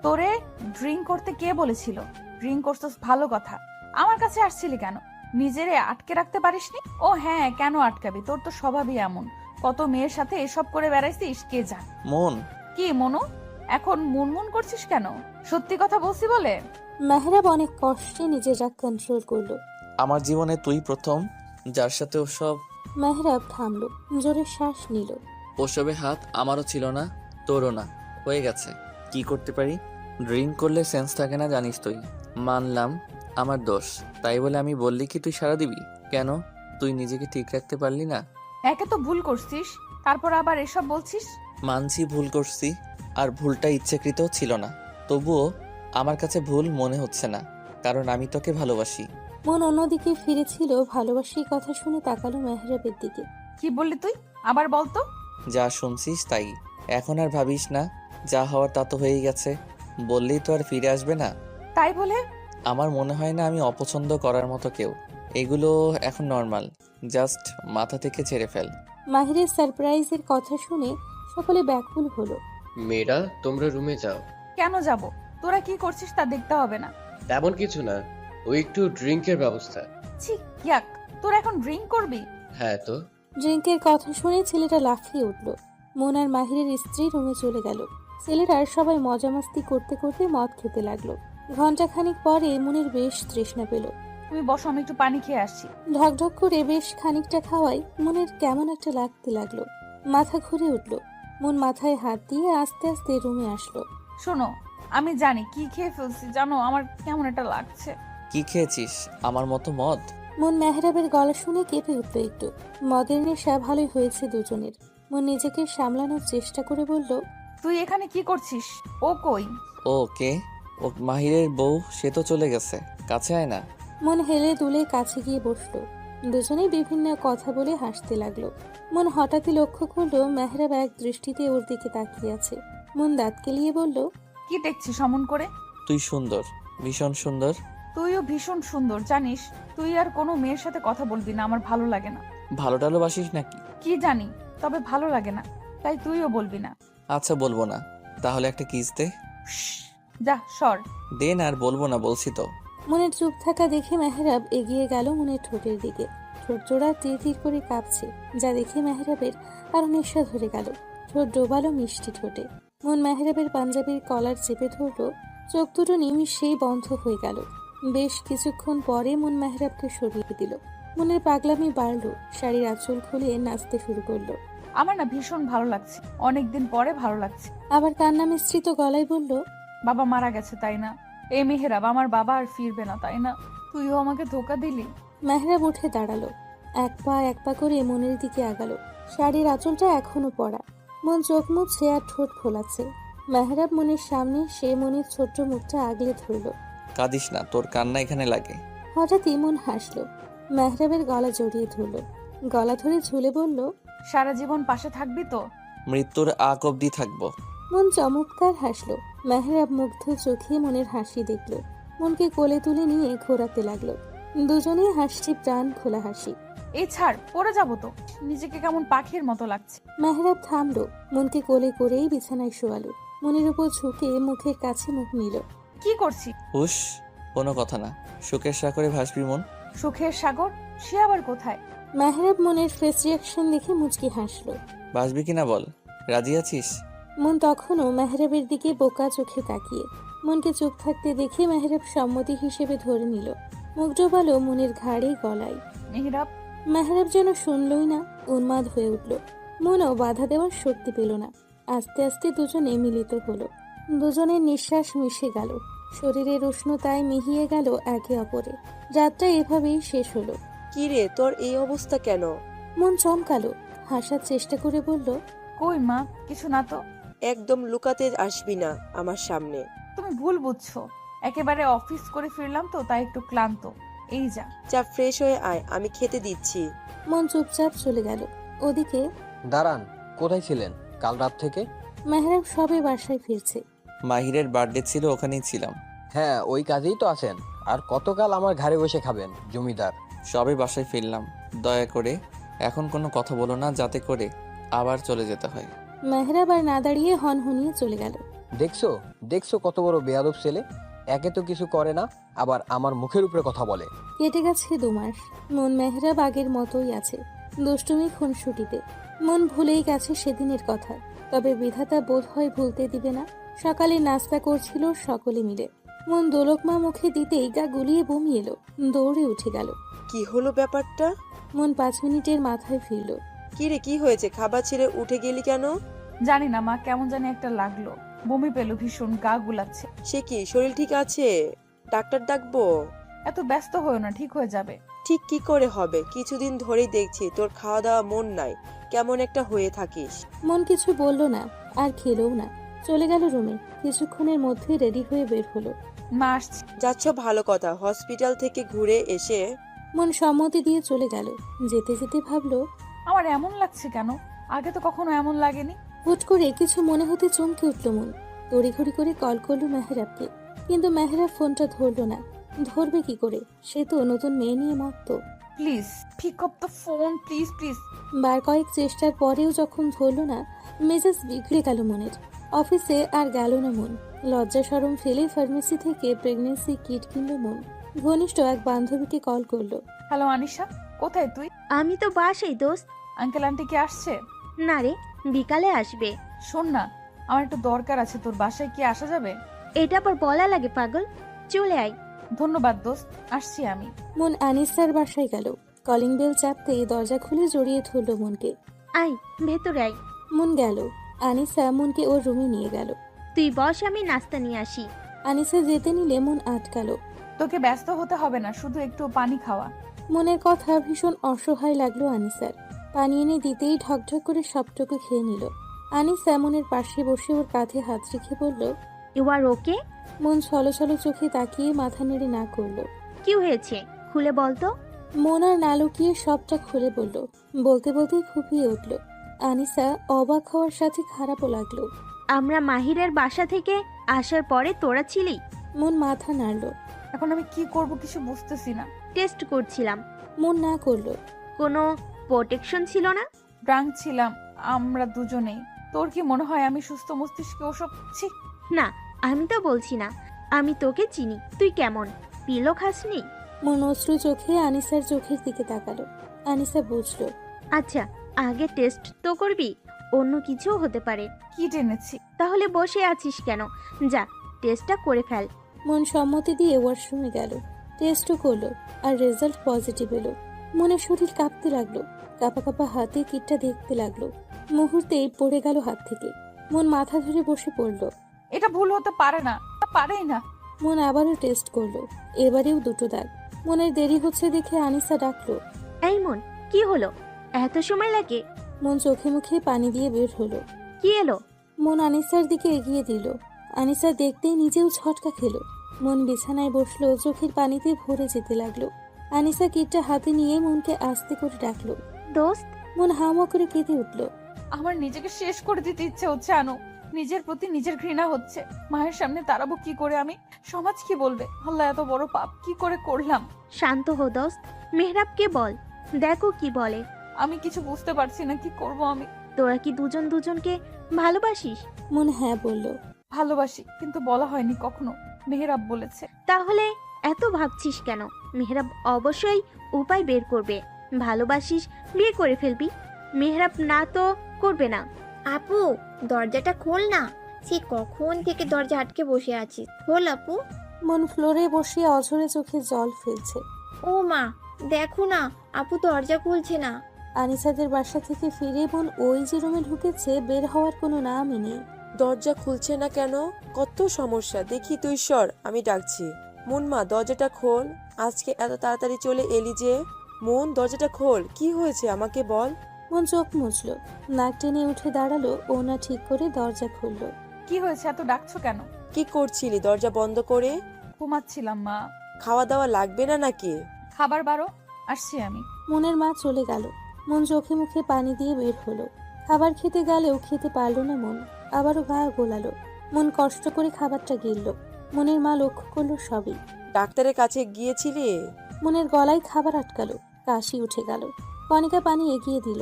তোরে ড্রিঙ্ক করতে কে বলেছিল? ড্রিঙ্ক করছিস ভালো কথা, আমার কাছে আসছিলি কেন? নিজেরে আটকে রাখতে পারিসনি? ও হ্যাঁ, কেন আটকাবি? তোর তো স্বভাবই এমন। কত মেয়ের সাথে এসব করে বেড়াইছিস কে জান। মন, কি মনু, এখন মুনমুন করছিস কেন? সত্যি কথা বলছি বলে। মেহরাব অনেক কষ্টে নিজের রাগ কন্ট্রোল করলো। আমার জীবনে তুই প্রথম যার সাথে ওসব। মেহরাব থামলো, জোরে শ্বাস নিল। ওসবে হাত আমারও ছিল না, তোরও না। হয়ে গেছে, কি করতে পারি? ড্রিঙ্ক করলে সেন্স থাকে না, জানিস তুই। মানলাম আমার দোষ, তাই বলে আমি বললি কি তুই সাড়া দিবি? কেন? তুই নিজেকে ঠিক রাখতে পারলি না? একে তো ভুল করছিস, তারপর আবার এসব বলছিস। মানছি ভুল করছি, আর ভুলটা ইচ্ছাকৃত ছিল না। তবুও আমার কাছে ভুল মনে হচ্ছে না, কারণ আমি তোকে ভালোবাসি। মন অন্যদিকে ফিরেছিল, ভালোবাসি কথা শুনে তাকালো মেহরাবের দিকে। কি বললি তুই? আবার বলতো। যা শুনছিস তাই। এখন আর ভাবিস না, যা হওয়ার তা তো হয়েই গেছে। বললেই তো আর ফিরে আসবে না। তাই বলে? আমার মনে হয় না আমি অপছন্দ করার মতো কেউ। এগুলো এখন নর্মাল, জাস্ট মাথা থেকে ছেড়ে ফেল। মাহিরের সারপ্রাইজের কথা শুনে সকলে ব্যাকুল হলো। মেয়েরা তোমরা রুমে যাও। কেন যাব? তোরা কি করছিস তা দেখতে হবে না? তেমন কিছু না, ওই একটু ড্রিঙ্কের ব্যবস্থা। ছি, ইয়াক। তোরা এখন ড্রিঙ্ক করবি? হ্যাঁ তো। ড্রিঙ্কের কথা শুনে ছেলেটা লাফিয়ে উঠল। মন আর মাহিরের স্ত্রী রুমে চলে গেল। ছেলেরা সবাই মজামাস্তি করতে করতে মদ খেতে লাগলো। ঘন্টাখানিক পরে মনের বেশ তৃষ্ণা পেল। তুমি বসো, আমি একটু পানি খেয়ে আসছি। ঢকঢক করে বেশ খানিকটা খাওয়াই মনের কেমন একটা লাগতে লাগলো। মাথা ঘুরে উঠল। মন মাথায় হাত দিয়ে আস্তে আস্তে রুমে আসলো। শোনো, আমি জানি কি খেয়ে ফেলছি জানো, আমার কেমন একটা লাগছে। কি খেয়েছিস? আমার মতো মদ? মন মেহরাবের গলা শুনে কেঁপে উঠল একটু। মদের নেশা ভালোই হয়েছে দুজনের। মন নিজেকে সামলানোর চেষ্টা করে বলল, তুই এখানে কি করছিস? ও কই? ও কে? ও মাহিরের বউ, সে তো চলে গেছে। কাছে আয় না। মন হেলে দুলে কাছে গিয়ে বসলো। দুজনেই বিভিন্ন কথা বলে হাসতে লাগলো। মন হঠাৎই লক্ষ্য করলো মেহরাব এক দৃষ্টিতে ওর দিকে তাকিয়ে আছে। মন দাঁত কেলিয়ে বলল, কি দেখছিস অমন করে? তুই সুন্দর, ভীষণ সুন্দর। তুইও ভীষণ সুন্দর, জানিস? তুই আর কোনো মেয়ের সাথে কথা বলবি না, আমার ভালো লাগে না। ভালো টালোবাসিস নাকি? কি জানি, তবে ভালো লাগে না, তাই তুইও বলবি না। আচ্ছা বলবো না। তাহলে একটা কিস দে। শ্শ্, যা সর। দে না, আর বলবো না বলছি তো। মনের চুপ থাকা দেখে মেহরাব এগিয়ে গেল মনের ঠোঁটের দিকে। ঠোঁট জোড়া তীর তীর করে কাঁপছে, যা দেখে মেহরাবের আরো নেশা ধরে গেল। ঠোঁট ডোবালো মিষ্টি ঠোঁটে। মন মেহরাবের পাঞ্জাবির কলার চেপে ধরলো। চোখ দুটো নিমিষেই বন্ধ হয়ে গেল। বেশ কিছুক্ষণ পরে মন মেহরাবকে সরিয়ে দিল। মনের পাগলামি বাড়লো, শাড়ির আঁচল খুলে নাচতে শুরু করলো। আমার না ভীষণ ভালো লাগছে, অনেকদিন পরে ভালো লাগছে। আবার কান্না মিশ্রিত গলায় বলল, বাবা মারা গেছে তাই না? এ মেহেরাব, আমার বাবা আর ফিরবে না তাই না? তুইও আমাকে ধোকা দিলি। মেহরাব উঠে দাঁড়ালো। এক পা করে মনের দিকে আগালো। শাড়ির আঁচলটা এখনো পরা। মন চোখ মুছছে আর ঠোঁট ফোলাচ্ছে। মেহরাব মনের সামনে সে মনের ছোট্ট মুখটা আগলে ধরল। কাঁদিস না, তোর কান্না এখানে লাগে। হঠাৎই মন হাসলো। মেহরাবের গলা জড়িয়ে ধরল। গলা ধরে ঝুলে বলল, সারা জীবন পাশে থাকবি তো? মৃত্যুর আগ অব্দি থাকবো। মন চমৎকার হাসলো। মেহরাব মুগ্ধ চোখে মনের হাসি দেখল। মনকে কোলে তুলে নিয়ে ঘোরাতে লাগলো। দুজনেই হাসছি, প্রাণ খোলা হাসি। এই ছাড়, পড়ে যাবো তো। নিজেকে কেমন পাখির মতো লাগছে। মেহরাব থামলো। মনকে কোলে করেই বিছানায় শোয়ালো। মনের উপর ঝুঁকে মুখের কাছে মুখ নিল। কি করছি? হুশ, কোনো কথা না। সুখের সাগরে ভাসবি মন। সুখের সাগর? সে আবার কোথায়? মেহরাব মনের ফেস রিয়াকশন দেখে মুচকি হাসলো। ভাসবি কিনা বল, রাজি আছিস? মন তখনও মেহরাবের দিকে বোকা চোখে তাকিয়ে। মনকে চুপ থাকতে দেখে মেহরাব সম্মতি হিসেবে ধরে নিল। মুখ ডোবালো মনের ঘাড়ে গলায়। মেহরাব। মেহরাব যেন শুনলই না, উন্মাদ হয়ে উঠল। মনও বাধা দেওয়ার শক্তি পেল না। আস্তে আস্তে দুজনে মিলিত হলো। দুজনের নিঃশ্বাস মিশে গেল। শরীরের উষ্ণতায় মিহিয়ে গেল একে অপরে। রাতটা এভাবেই শেষ হলো। কি রে, তোর এই অবস্থা কেন? মন চমকালো, হাসার চেষ্টা করে বলল, কই মা, কিছু না তো। একদম লুকাতে আসবি না আমার সামনে। তুমি ভুল বুঝছো, একেবারে অফিস করে ফিরলাম তো, তাই একটু ক্লান্ত। এই যা। যা ফ্রেশ হয়ে আয়, আমি খেতে দিচ্ছি। মন চুপচাপ চলে গেল। ওদিকে দাঁড়ান, কোথায় ছিলেন কাল রাত থেকে? মেহরাব সবে বাসায় ফিরছে। মাহিরের বার্থডে ছিল, ওখানেই ছিলাম। হ্যাঁ, ওই কাজেই তো আছেন। আর কতকাল আমার ঘাড়ে বসে খাবেন জমিদার? সবে বাসায় ফিরলাম। দয়া করে এখন কোনো কথা বলো না, যাতে করে আবার চলে যেতে হয়। মেহরাব আর না দাঁড়িয়ে হনহনিয়ে চলে গেল। দেখছো দেখছো কত বড় বেয়াদব ছেলে। একে তো কিছু করে না, আবার আমার মুখের উপরে কথা বলে। কেটে গেছে 2 মাস। মন মেহরাব আগের মতোই আছে, দুষ্টুমি খুনসুটিতে। মন ভুলেই গেছে সেদিনের কথা, তবে বিধাতা বোধ হয় ভুলতে দিবে না। সকালে নাস্তা করছিল সকলে মিলে। মন দোলকমা মুখে দিতেই গা গুলিয়ে বমি এলো। দৌড়ে উঠে গেল। কি হলো ব্যাপারটা? মন 5 মিনিটের মাথায় ফিরল। কি রে, কি হয়েছে? খাবার ছেড়ে উঠে গেলি কেন? জানি না মা, কেমন জানি একটা লাগলো। বমি পেলো ভীষণ, গা গুলাচ্ছে। সে কি, শরীর ঠিক আছে? ডাক্তার ডাকবো? এত ব্যস্ত হয়েও না, ঠিক হয়ে যাবে। ঠিক কি করে হবে? কিছুদিন ধরেই দেখছি তোর খাওয়া দাওয়া মন নাই, কেমন একটা হয়ে থাকিস। মন কিছু বলল না, আর খেলেও না। চলে গেল রুমে। কিছুক্ষণের মধ্যে রেডি হয়ে বের হলো। মা আসছি। যাচ্ছ, ভালো কথা। হসপিটাল থেকে ঘুরে এসে মন সম্মতি দিয়ে চলে গেল। যেতে যেতে ভাবলো, আমার এমন লাগছে কেন? আগে তো কখনো এমন লাগেনি। হুট করে কিছু মনে হতে চমকে উঠল মন। তড়িঘড়ি করে কল করলো মেহরাবকে, কিন্তু মেহরাব ফোনটা ধরলো না। ধরবে কি করে? সে তো নতুন মেয়ে নিয়ে মত্ত। Please pick up the phone, please please. বার কয়েক চেষ্টার পরেও যখন ধরলো না, মেজাজ বিগড়ে গেল মনের। অফিসে আর গেল না মন। লজ্জা শরম ফেলে ফার্মেসি থেকে প্রেগনেন্সি কিট কিনলো মন। ঘনিষ্ঠ এক বান্ধবীকে কল করলো। হ্যালো আনিশা, কোথায় তুই? আমি তো বাসাই দোস্ত। আঙ্কেল আন্টি কি আসছে? না রে, বিকালে আসবে। শোন না, আমার একটু দরকার আছে, তোর বাসায় কি আসা যাবে? এটা আবার বলা লাগে পাগল? চলে আয়। ধন্যবাদ দোস্ত, আসছি আমি। মন আনিসার বাসায় গেল। কলিং বেল চাপতেই দরজা খুলে জড়িয়ে ধরল মনকে। আয়, ভেতরে আয়। মন গেল। আনিসা মনকে ওর রুমে নিয়ে গেল। তুই বস, আমি নাস্তা নিয়ে আসি। আনিসা যেতে নিলে মন আটকালো। তোকে ব্যস্ত হতে হবে না, শুধু একটু পানি খাওয়া। মনের কথা ভীষণ অসহায় লাগলো আনিসার। পানি এনে দিতেই ঢকঢক করে সবটুকু খেয়ে নিল। আনিসা মনের পাশে বসে ওর কাঁধে হাত রেখে বলল, ইউ আর ওকে? মন ছলো ছলো চোখে তাকিয়ে মাথা নেড়ে না করলো। কি হয়েছে খুলে বলতো। মন আর না লুকিয়ে সবটা খুলে বলল। বলতে বলতেই ফুপিয়ে উঠল। আনিসা অবাক হওয়ার সাথে খারাপও লাগলো। আমরা মাহিরের বাসা থেকে আসার পরে তোরা ছিলি? মন মাথা নাড়ল। এখন আমি কি করব কিছু বুঝতেছি না। টেস্ট করছিলাম। মন না করলো। কোনো প্রোটেকশন ছিল না? ড্রাঙ্ক ছিলাম আমরা দুজনেই। তোর কি মনে হয় আমি সুস্থ মস্তিষ্কে ওসব? ছি। না, আমি তো বলছি না। আমি তোকে চিনি, তুই কেমন। পিলো খাসনি? মন অশ্রু চোখে আনিসার চোখের দিকে তাকালো। আনিসা বুঝলো। আচ্ছা, আগে টেস্ট তো করবি, অন্য কিছুও হতে পারে। কি টেনেছি? তাহলে বসে আছিস কেন? যা, টেস্টটা করে ফেল। মন সম্মতি দিয়ে ওয়াশরুমে গেল। টেস্টও করলো আর রেজাল্ট পজিটিভ এলো। মনের শরীর কাঁপতে লাগলো। কাঁপা কাঁপা হাতে কিটটা দেখতে লাগলো। মুহূর্তেই পড়ে গেল হাত থেকে। মন মাথা ধরে বসে পড়লো। এটা ভুল হতে পারে না, পারেই না। মন আবারও টেস্ট করলো। এবারেও দুটো দাগ। মনের দেরি হচ্ছে দেখে আনিসা ডাকলো। এই মন, কি হলো? এত সময় লাগে? মন চোখে মুখে পানি দিয়ে বের হলো। কি এলো? মন আনিসার দিকে এগিয়ে দিল। আনিসা দেখতেই নিজেও ছটকা খেলো। মন বিছানায় বসলো, চোখের পানিতে ভরে যেতে লাগলো। আনিসা কিটটা হাতে নিয়ে মনকে আস্তে করে ডাকলো। দোস্ত। মন হাওয়া করে কেঁদে উঠলো। আমার নিজেকে শেষ করে দিতে ইচ্ছে হচ্ছে আনো। নিজের প্রতি নিজের ঘৃণা হচ্ছে। মায়ের সামনে দাঁড়াবো কি করে আমি? সমাজ কি বলবে? আল্লাহ, এত বড় পাপ কি করে করলাম? শান্ত হো দোস্ত, মেহরাবকে বল, দেখো কি বলে। আমি কিছু বুঝতে পারছি না, কি করব আমি। তোরা কি দুজন দুজনকে ভালোবাসিস? মন হ্যাঁ বলল। ভালোবাসি, কিন্তু বলা হয়নি কখনো। মেহেরাব বলেছে। তাহলে এত ভাবছিস কেন? মেহরাব অবশ্যই উপায় বের করবে। ভালোবাসিস, বিয়ে করে ফেলবি। মেহরাব না তো করবে না। আপু, দরজাটা খোল না। সে কখন থেকে দরজা আটকে বসে আছিস, খোল আপু। মন ফ্লোরে বসে অঝরে চোখে জল ফেলছে। ও মা, দেখো না, আপু দরজা খুলছে না। আনিসাদের বাসা থেকে ফিরে মন ওই যে রুমে ঢুকেছে, বের হওয়ার কোনো নামই নেই। দরজা খুলছে না কেন? কত সমস্যা, দেখি তুই সর, আমি ডাকছি। মন মা, দরজাটা খোল। আজকে এত তাড়াতাড়ি চলে এলি যে? মন, দরজাটা খোল, কি হয়েছে আমাকে বল। মন চোখ মুছলো, নাক টেনে উঠে দাঁড়ালো, ওনা ঠিক করে দরজা খুললো। কি হয়েছে, এত ডাকছো কেন? কি করছিলি দরজা বন্ধ করে? ঘুমাচ্ছিলাম মা। খাওয়া দাওয়া লাগবে না নাকি? খাবার বারো, আসছি আমি। মনের মা চলে গেল। মন চোখে মুখে পানি দিয়ে বের হলো। খাবার খেতে গেলেও খেতে পারলো না মন। আবারও গা গোলালো। মন কষ্ট করে খাবারটা গিলল। মনের মা লক্ষ্য করলো সবই। ডাক্তারের কাছে গিয়েছিলি? মনের গলায় খাবার আটকালো, কাশি উঠে গেল। কণিকা পানি এগিয়ে দিল।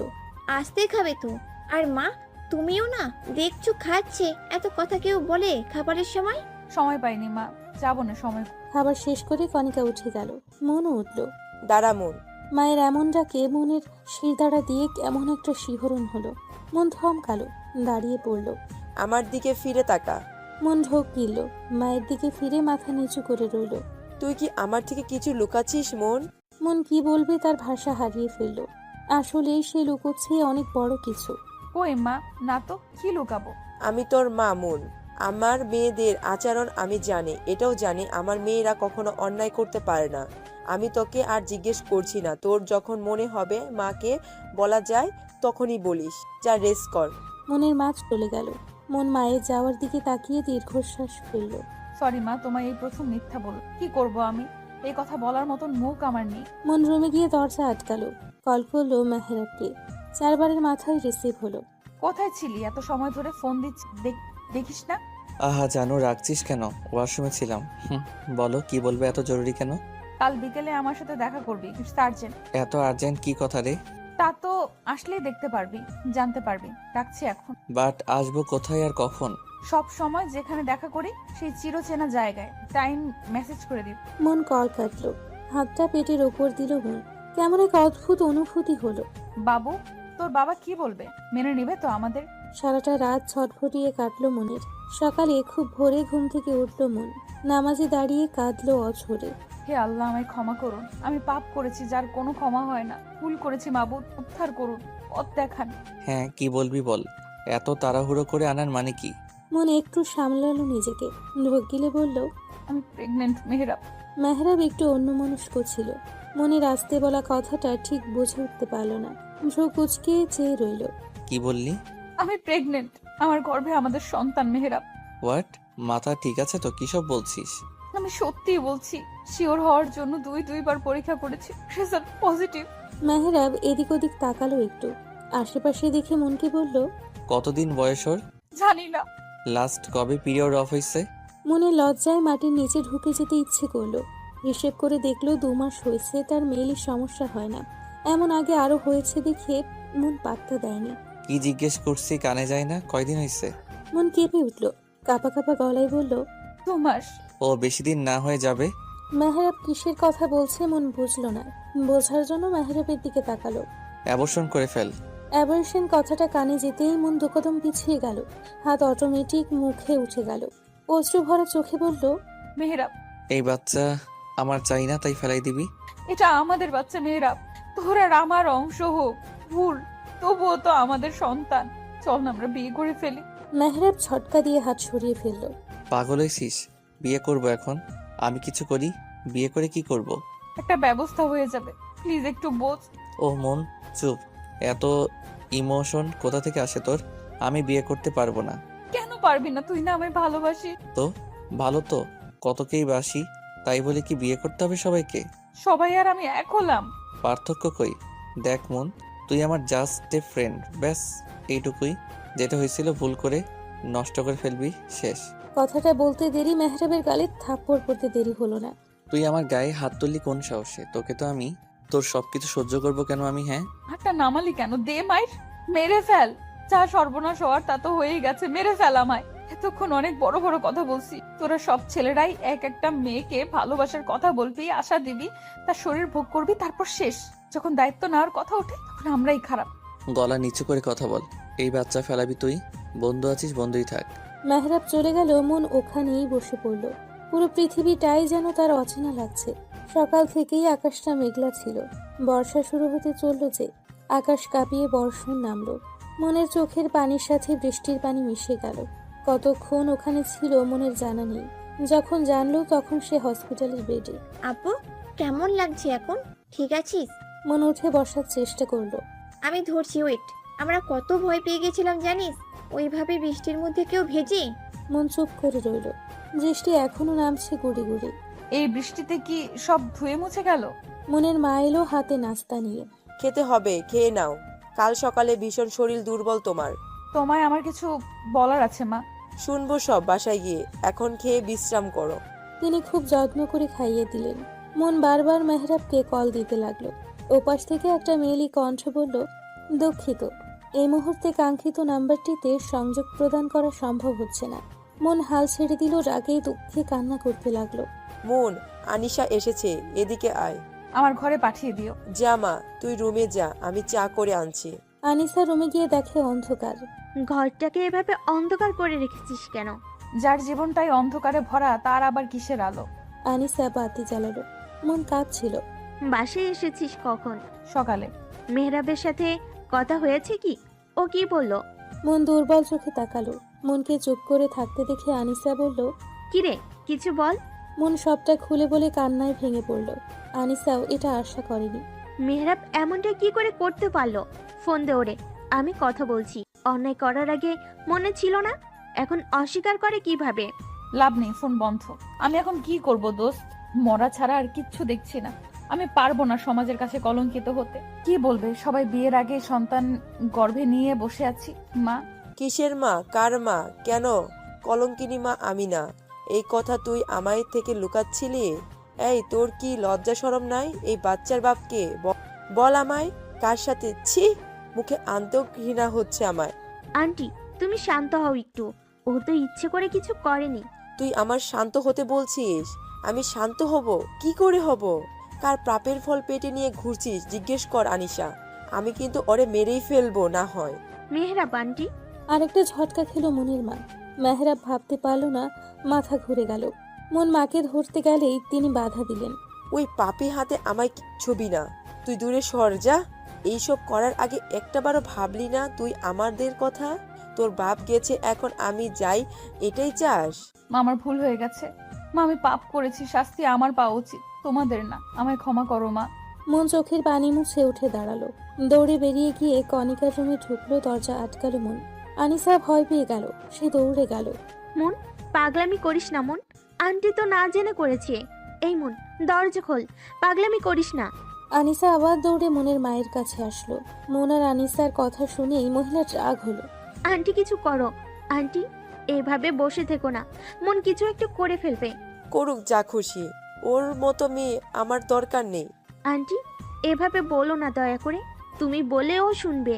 আসতে খাবে তো। আর মা, তুমিও না, দেখছো খাচ্ছে, এত কথা কেউ বলে খাবারের সময়? সময় পাইনি মা, যাবো না সময়। খাবার শেষ করে কণিকা উঠে গেল। মনও উঠল। দাঁড়া মন। মায়ের এমন ডাকে মনের শিরদাঁড়া দিয়ে কেমন একটা শিহরণ হলো। মন থমকালো, দাঁড়িয়ে পড়ল। আমার দিকে ফিরে তাকা। মন ঢোক গিলল, মায়ের দিকে ফিরে মাথা নিচু করে রইল। তুই কি আমার থেকে কিছু লুকাচ্ছিস মন? মন কি বলবে তার ভাষা হারিয়ে ফেলল। আসলেই সে লুকোচ্ছে অনেক বড় কিছু। কই মা, না তো, কি লুকাবো? আমি তোর মা মন। আমার মেয়েদের আচরণ আমি জানি, এটাও জানি আমার মেয়েরা কখনো অন্যায় করতে পারে না। আমি তোকে আর জিজ্ঞেস করছি না, তোর যখন মনে হবে মাকে বলা যায় তখনই বলিস। যা রেস্ট কর। মনের মাছ চলে গেল। মন মায়ের যাওয়ার দিকে তাকিয়ে দীর্ঘশ্বাস ফেলল। সরি মা, তোমায় এই প্রথম মিথ্যা বল। কি করব আমি? এই কথা বলার মতন মুখ আমার নেই। মন রুমে গিয়ে দরজা আটকালো। কল করলো মেহরাবকে। 4 বারের মাথায় রিসিভ হলো। কোথায় ছিলি এত সময় ধরে? ফোন দিচ্ছি, দেখিস না? আহা জানো, রাখছিস কেন? ওয়াশরুমে ছিলাম। বলো, কি বলবে? এত জরুরি কেন? কাল বিকেলে আমার সাথে দেখা করবি, আর্জেন্ট। এত আর্জেন্ট কি কথা রে? তা তো আসলেই দেখতে পারবি, জানতে পারবি। রাখছি এখন। বাট আসবো কোথায় আর কখন? সব সময় যেখানে দেখা করি সেই চিরচেনা জায়গায়। টাইম মেসেজ করে দিই। মন কল কাটলো। হাতটা পেটের ওপর দিল মন। কেমন এক অদ্ভুত অনুভূতি হলো। বাবু, তোর বাবা কি বলবে? মেনে নেবে তো আমাদের? সারাটা রাত ছটফটিয়ে কাটলো মনের। সকালে খুব ভোরে ঘুম থেকে উঠলো মন। নামাজে দাঁড়িয়ে কাঁদলো অঝরে। হে আল্লাহ, আমায় ক্ষমা করুন। আমি পাপ করেছি যার কোনো ক্ষমা হয় না। ভুল করেছি মাবুদ, উদ্ধার করুন, পথ দেখান। হ্যাঁ, কি বলবি বল। এত তাড়াহুড়ো করে আনার মানে কি? মন একটু সামলালো নিজেকে। ঢোক গিলে বলল, আমি প্রেগনেন্ট মেহরাব। মেহরাব একটু অন্যমনস্ক ছিল। মনের আসতে বলা কথাটা ঠিক বুঝে উঠতে পারল না। ভ্রু কুচকে চেয়ে রইল। কি বললি? আমি প্রেগনেন্ট, আমার গর্ভে আমাদের সন্তান মেহরাব। হোয়াট? মাথা ঠিক আছে তো? কি সব বলছিস? আমি সত্যিই বলছি, শিওর হওয়ার জন্য দুইবার পরীক্ষা করেছি, রেজাল্ট পজিটিভ। মেহরাব এদিক ওদিক তাকালো একটু, আশেপাশে দেখে মনকে বলল, কতদিন বয়স ওর? জানি না। লাস্ট কবে পিরিয়ড অফ হয়েছে? মনে লজ্জায় মাটির নিচে ঢুকে যেতে ইচ্ছে করলো। হিসেব করে দেখলো 2 মাস হয়েছে তার মেয়েলি সমস্যা হয় না। এমন আগে আরো হয়েছে দেখে মন পাত্তা দেয়নি। কি জিজ্ঞেস করছি কানে যায় না? কয়দিন হয়েছে? মন কেঁপে উঠল, কাঁপা কাঁপা গলায় বলল, 2 মাস। ও বেশি দিন না হয়ে যাবে। মেহরাব কিসের কথা বলছে মন বুঝলো না। বোঝার জন্য মেহরাবের দিকে তাকালো। অ্যাবর্শন করে ফেল। অ্যাবর্শন কথাটা কানে যেতেই মন দুকদম পিছিয়ে গেল, হাত অটোমেটিক মুখে উঠে গেল। অশ্রু ভরা চোখে বলল, মেহরাব, এই বাচ্চা আমার চাই না, তাই ফেলাই দিবি? এটা আমাদের বাচ্চা মেহরাব, তোর আর আমার অংশ হোক ভুল, তবুও তো আমাদের সন্তান। চল না আমরা বিয়ে করে ফেলি। মেহরাব ছটকা দিয়ে হাত সরিয়ে ফেলল। পাগল হয়েছিস? বিয়ে করব এখন? আমি কিছু করি? বিয়ে করে কি করব? একটা ব্যবস্থা হয়ে যাবে, প্লিজ একটু বোঝ। ও মন, চুপ। এত ইমোশন কোথা থেকে আসে তোর? আমি বিয়ে করতে পারবো না। কেন পারবি না? তুই না আমায় ভালোবাসি। তো ভালো তো, কতকেই বাসি, তাই বলে কি বিয়ে করতে হবে সবাইকে? সবাই আর আমি এক হলাম। পার্থক্য কই? দেখ মন, তুই আমার জাস্ট এ ফ্রেন্ড, ব্যাস এইটুকুই। যেটা হয়েছিল ভুল করে নষ্ট করে ফেলবি, শেষ। কথাটা বলতে দেরি মেহরাবের গালে থাপ্পড় পড়তে দেরি হলো না। তুই আমার গায়ে হাত তুললি কোন সাহসে? তোকে তো আমি তোর সবকিছু সহ্য করব কেন আমি? হ্যাঁ, হাতটা নামালি কেন? দে মাইর, মেরে ফেল। যা সর্বনাশ হওয়ার তা তো হয়েই গেছে, মেরে ফেল আমায়। এতক্ষণ অনেক বড় বড় কথা বলছি। তোরা সব ছেলেরাই এক একটা মেয়েকে ভালোবাসার কথা বলবি, আশা দিবি, তার শরীর ভোগ করবি, তারপর শেষ। যখন দায়িত্ব নেওয়ার কথা ওঠে তখন আমরাই খারাপ। গলা নিচু করে কথা বল। এই বাচ্চা ফেলাবি তুই? বন্ধু আছিস, বন্ধুই থাক। মেহরাব চলে গেল, মন ওখানেই বসে পড়ল। পুরো পৃথিবীটাই যেন তার অচেনা লাগছে। সকাল থেকেই আকাশটা মেঘলা ছিল। বর্ষা শুরু হতে চলল যে, আকাশ কাঁপিয়ে বর্ষণ নামলো। মনের চোখের পানির সাথে বৃষ্টির পানি মিশে গেল। কতক্ষণ ওখানে ছিল মনের জানা নেই। যখন জানলো তখন সে হসপিটালের বেডে। আপু, কেমন লাগছে এখন? ঠিক আছিস? মন উঠে বসার চেষ্টা করলো। আমি ধরছি, ওয়েট। আমরা কত ভয় পেয়ে গেছিলাম জানিস, ওইভাবে বৃষ্টির মধ্যে কেউ ভেজে। মন চুপ করে রইল। বৃষ্টি এখনো নামছে গুড়ি গুড়ি। এই বৃষ্টিতে কি সব ধুয়ে মুছে গেল? মনের মা এলো হাতে নাস্তা নিয়ে। খেতে হবে, খেয়ে নাও। কাল সকালে ভীষণ শরীর দুর্বল তোমার। তোমায় আমার কিছু বলার আছে মা। শুনবো সব বাসায় গিয়ে, এখন খেয়ে বিশ্রাম করো। তিনি খুব যত্ন করে খাইয়ে দিলেন। মন বারবার মেহরাবকে কল দিতে লাগলো। ওপাশ থেকে একটা মেয়েলি কণ্ঠ বলল, দুঃখিত, এই মুহূর্তে কাঙ্ক্ষিত নাম্বারটিতে সংযোগ প্রদান করা সম্ভব হচ্ছে না। মন হাল ছেড়ে দিল, রাগে দুঃখে কান্না করতে লাগলো। মন, আনিশা এসেছে, এদিকে আয়। আমার ঘরে পাঠিয়ে দিও। যা মা, তুই রুমে যা, আমি চা করে আনছি। আনিসা রুমে গিয়ে দেখে অন্ধকার। ঘরটাকে এভাবে অন্ধকার করে রেখেছিস কেন? যার জীবনটাই অন্ধকারে ভরা তার আবার কিসের আলো? আনিসা বাতি জ্বালালো। মন কাঁদছিল। বাসায় এসেছিস কখন? সকালে। মেহরাবের সাথে কথা হয়েছে কি? ও কি বললো? মন দুর্বল চোখে তাকালো। মনকে চুপ করে থাকতে দেখে আনিসা বলল, কিরে, কিছু বল। মন সবটা খুলে বলে কান্নায় ভেঙে পড়ল। আনিসাও এটা আশা করেনি। মেহরাব এমনটা কি করে করতে পারলো? ফোন দে ওরে, আমি কথা বলছি। অন্যায় করার আগে মনে ছিল না, এখন অস্বীকার করে কিভাবে? লাভ নেই, ফোন বন্ধ। আমি এখন কি করব দোস্ত? মরা ছাড়া আর কিচ্ছু দেখছি না। আমি পারবো না সমাজের কাছে কলঙ্কিত হতে। কি বলবে সবাই? বিয়ের আগে সন্তান গর্ভে নিয়ে বসে আছি। মা? কিসের মা? কার মা? কেন? কলঙ্কিনী মা আমি না। এই কথা তুই আমায় থেকে লুকাচ্ছিলি? এই, তোর কি লজ্জা শরম নাই? এই বাচ্চার বাপকে বল আমায়, কার সাথে? ছি, মুখে আনতেও ঘৃণা হচ্ছে আমায়। আন্টি, তুমি শান্ত হও একটু। ও তো ইচ্ছে করে কিছু করেনি। তুই আমার শান্ত হতে বলছিস? আমি শান্ত হব? কি করে হব? কার পাপের ফল পেটে নিয়ে ঘুরছিস জিজ্ঞেস কর আনিশা। আমি কিন্তু ওরে মেরেই ফেলবো না হয়। মেহরাব আন্টি। আরেকটা ঝটকা খেলো মনের মা। মেহরাব ভাবতে পারল না, মাথা ঘুরে গেল। মন মাকে ধরতে গেলেই তিনি বাধা দিলেন। ওই পাপি হাতে আমায় ছবি না, তুই দূরে সর যা। এইসব করার আগে একটাবারও ভাবলি না তুই আমাদের কথা? তোর বাপ গেছে, এখন আমি যাই, এটাই চাস? মা, আমার ভুল হয়ে গেছে। মা আমি পাপ করেছি, শাস্তি আমার পাওয়া উচিত, তোমাদের না। আমায় ক্ষমা করো মা। মন চোখের পানি মুছে উঠে দাঁড়ালো। দৌড়ে বেরিয়ে গিয়ে কণিকার রুমে ঢুকলো, দরজা আটকালো মন। আনিসা ভয় পেয়ে গেল, সে দৌড়ে গেল। মন, পাগলামি করিস না মন, আন্টি তো না জেনে করেছে। এই মন, দরজা খোল, পাগলামি করিস না। আনিসা আবার দৌড়ে মনের মায়ের কাছে আসলো। মন আর আনিসার কথা শুনেই মহিলার রাগ হলো। আন্টি কিছু করো, আন্টি এভাবে বসে থেকো না, মন কিছু একটু করে ফেলবে। করুক যা খুশি, ওর মতো মেয়ে আমার দরকার নেই। আন্টি এভাবে বলো না দয়া করে, তুমি বলেও শুনবে।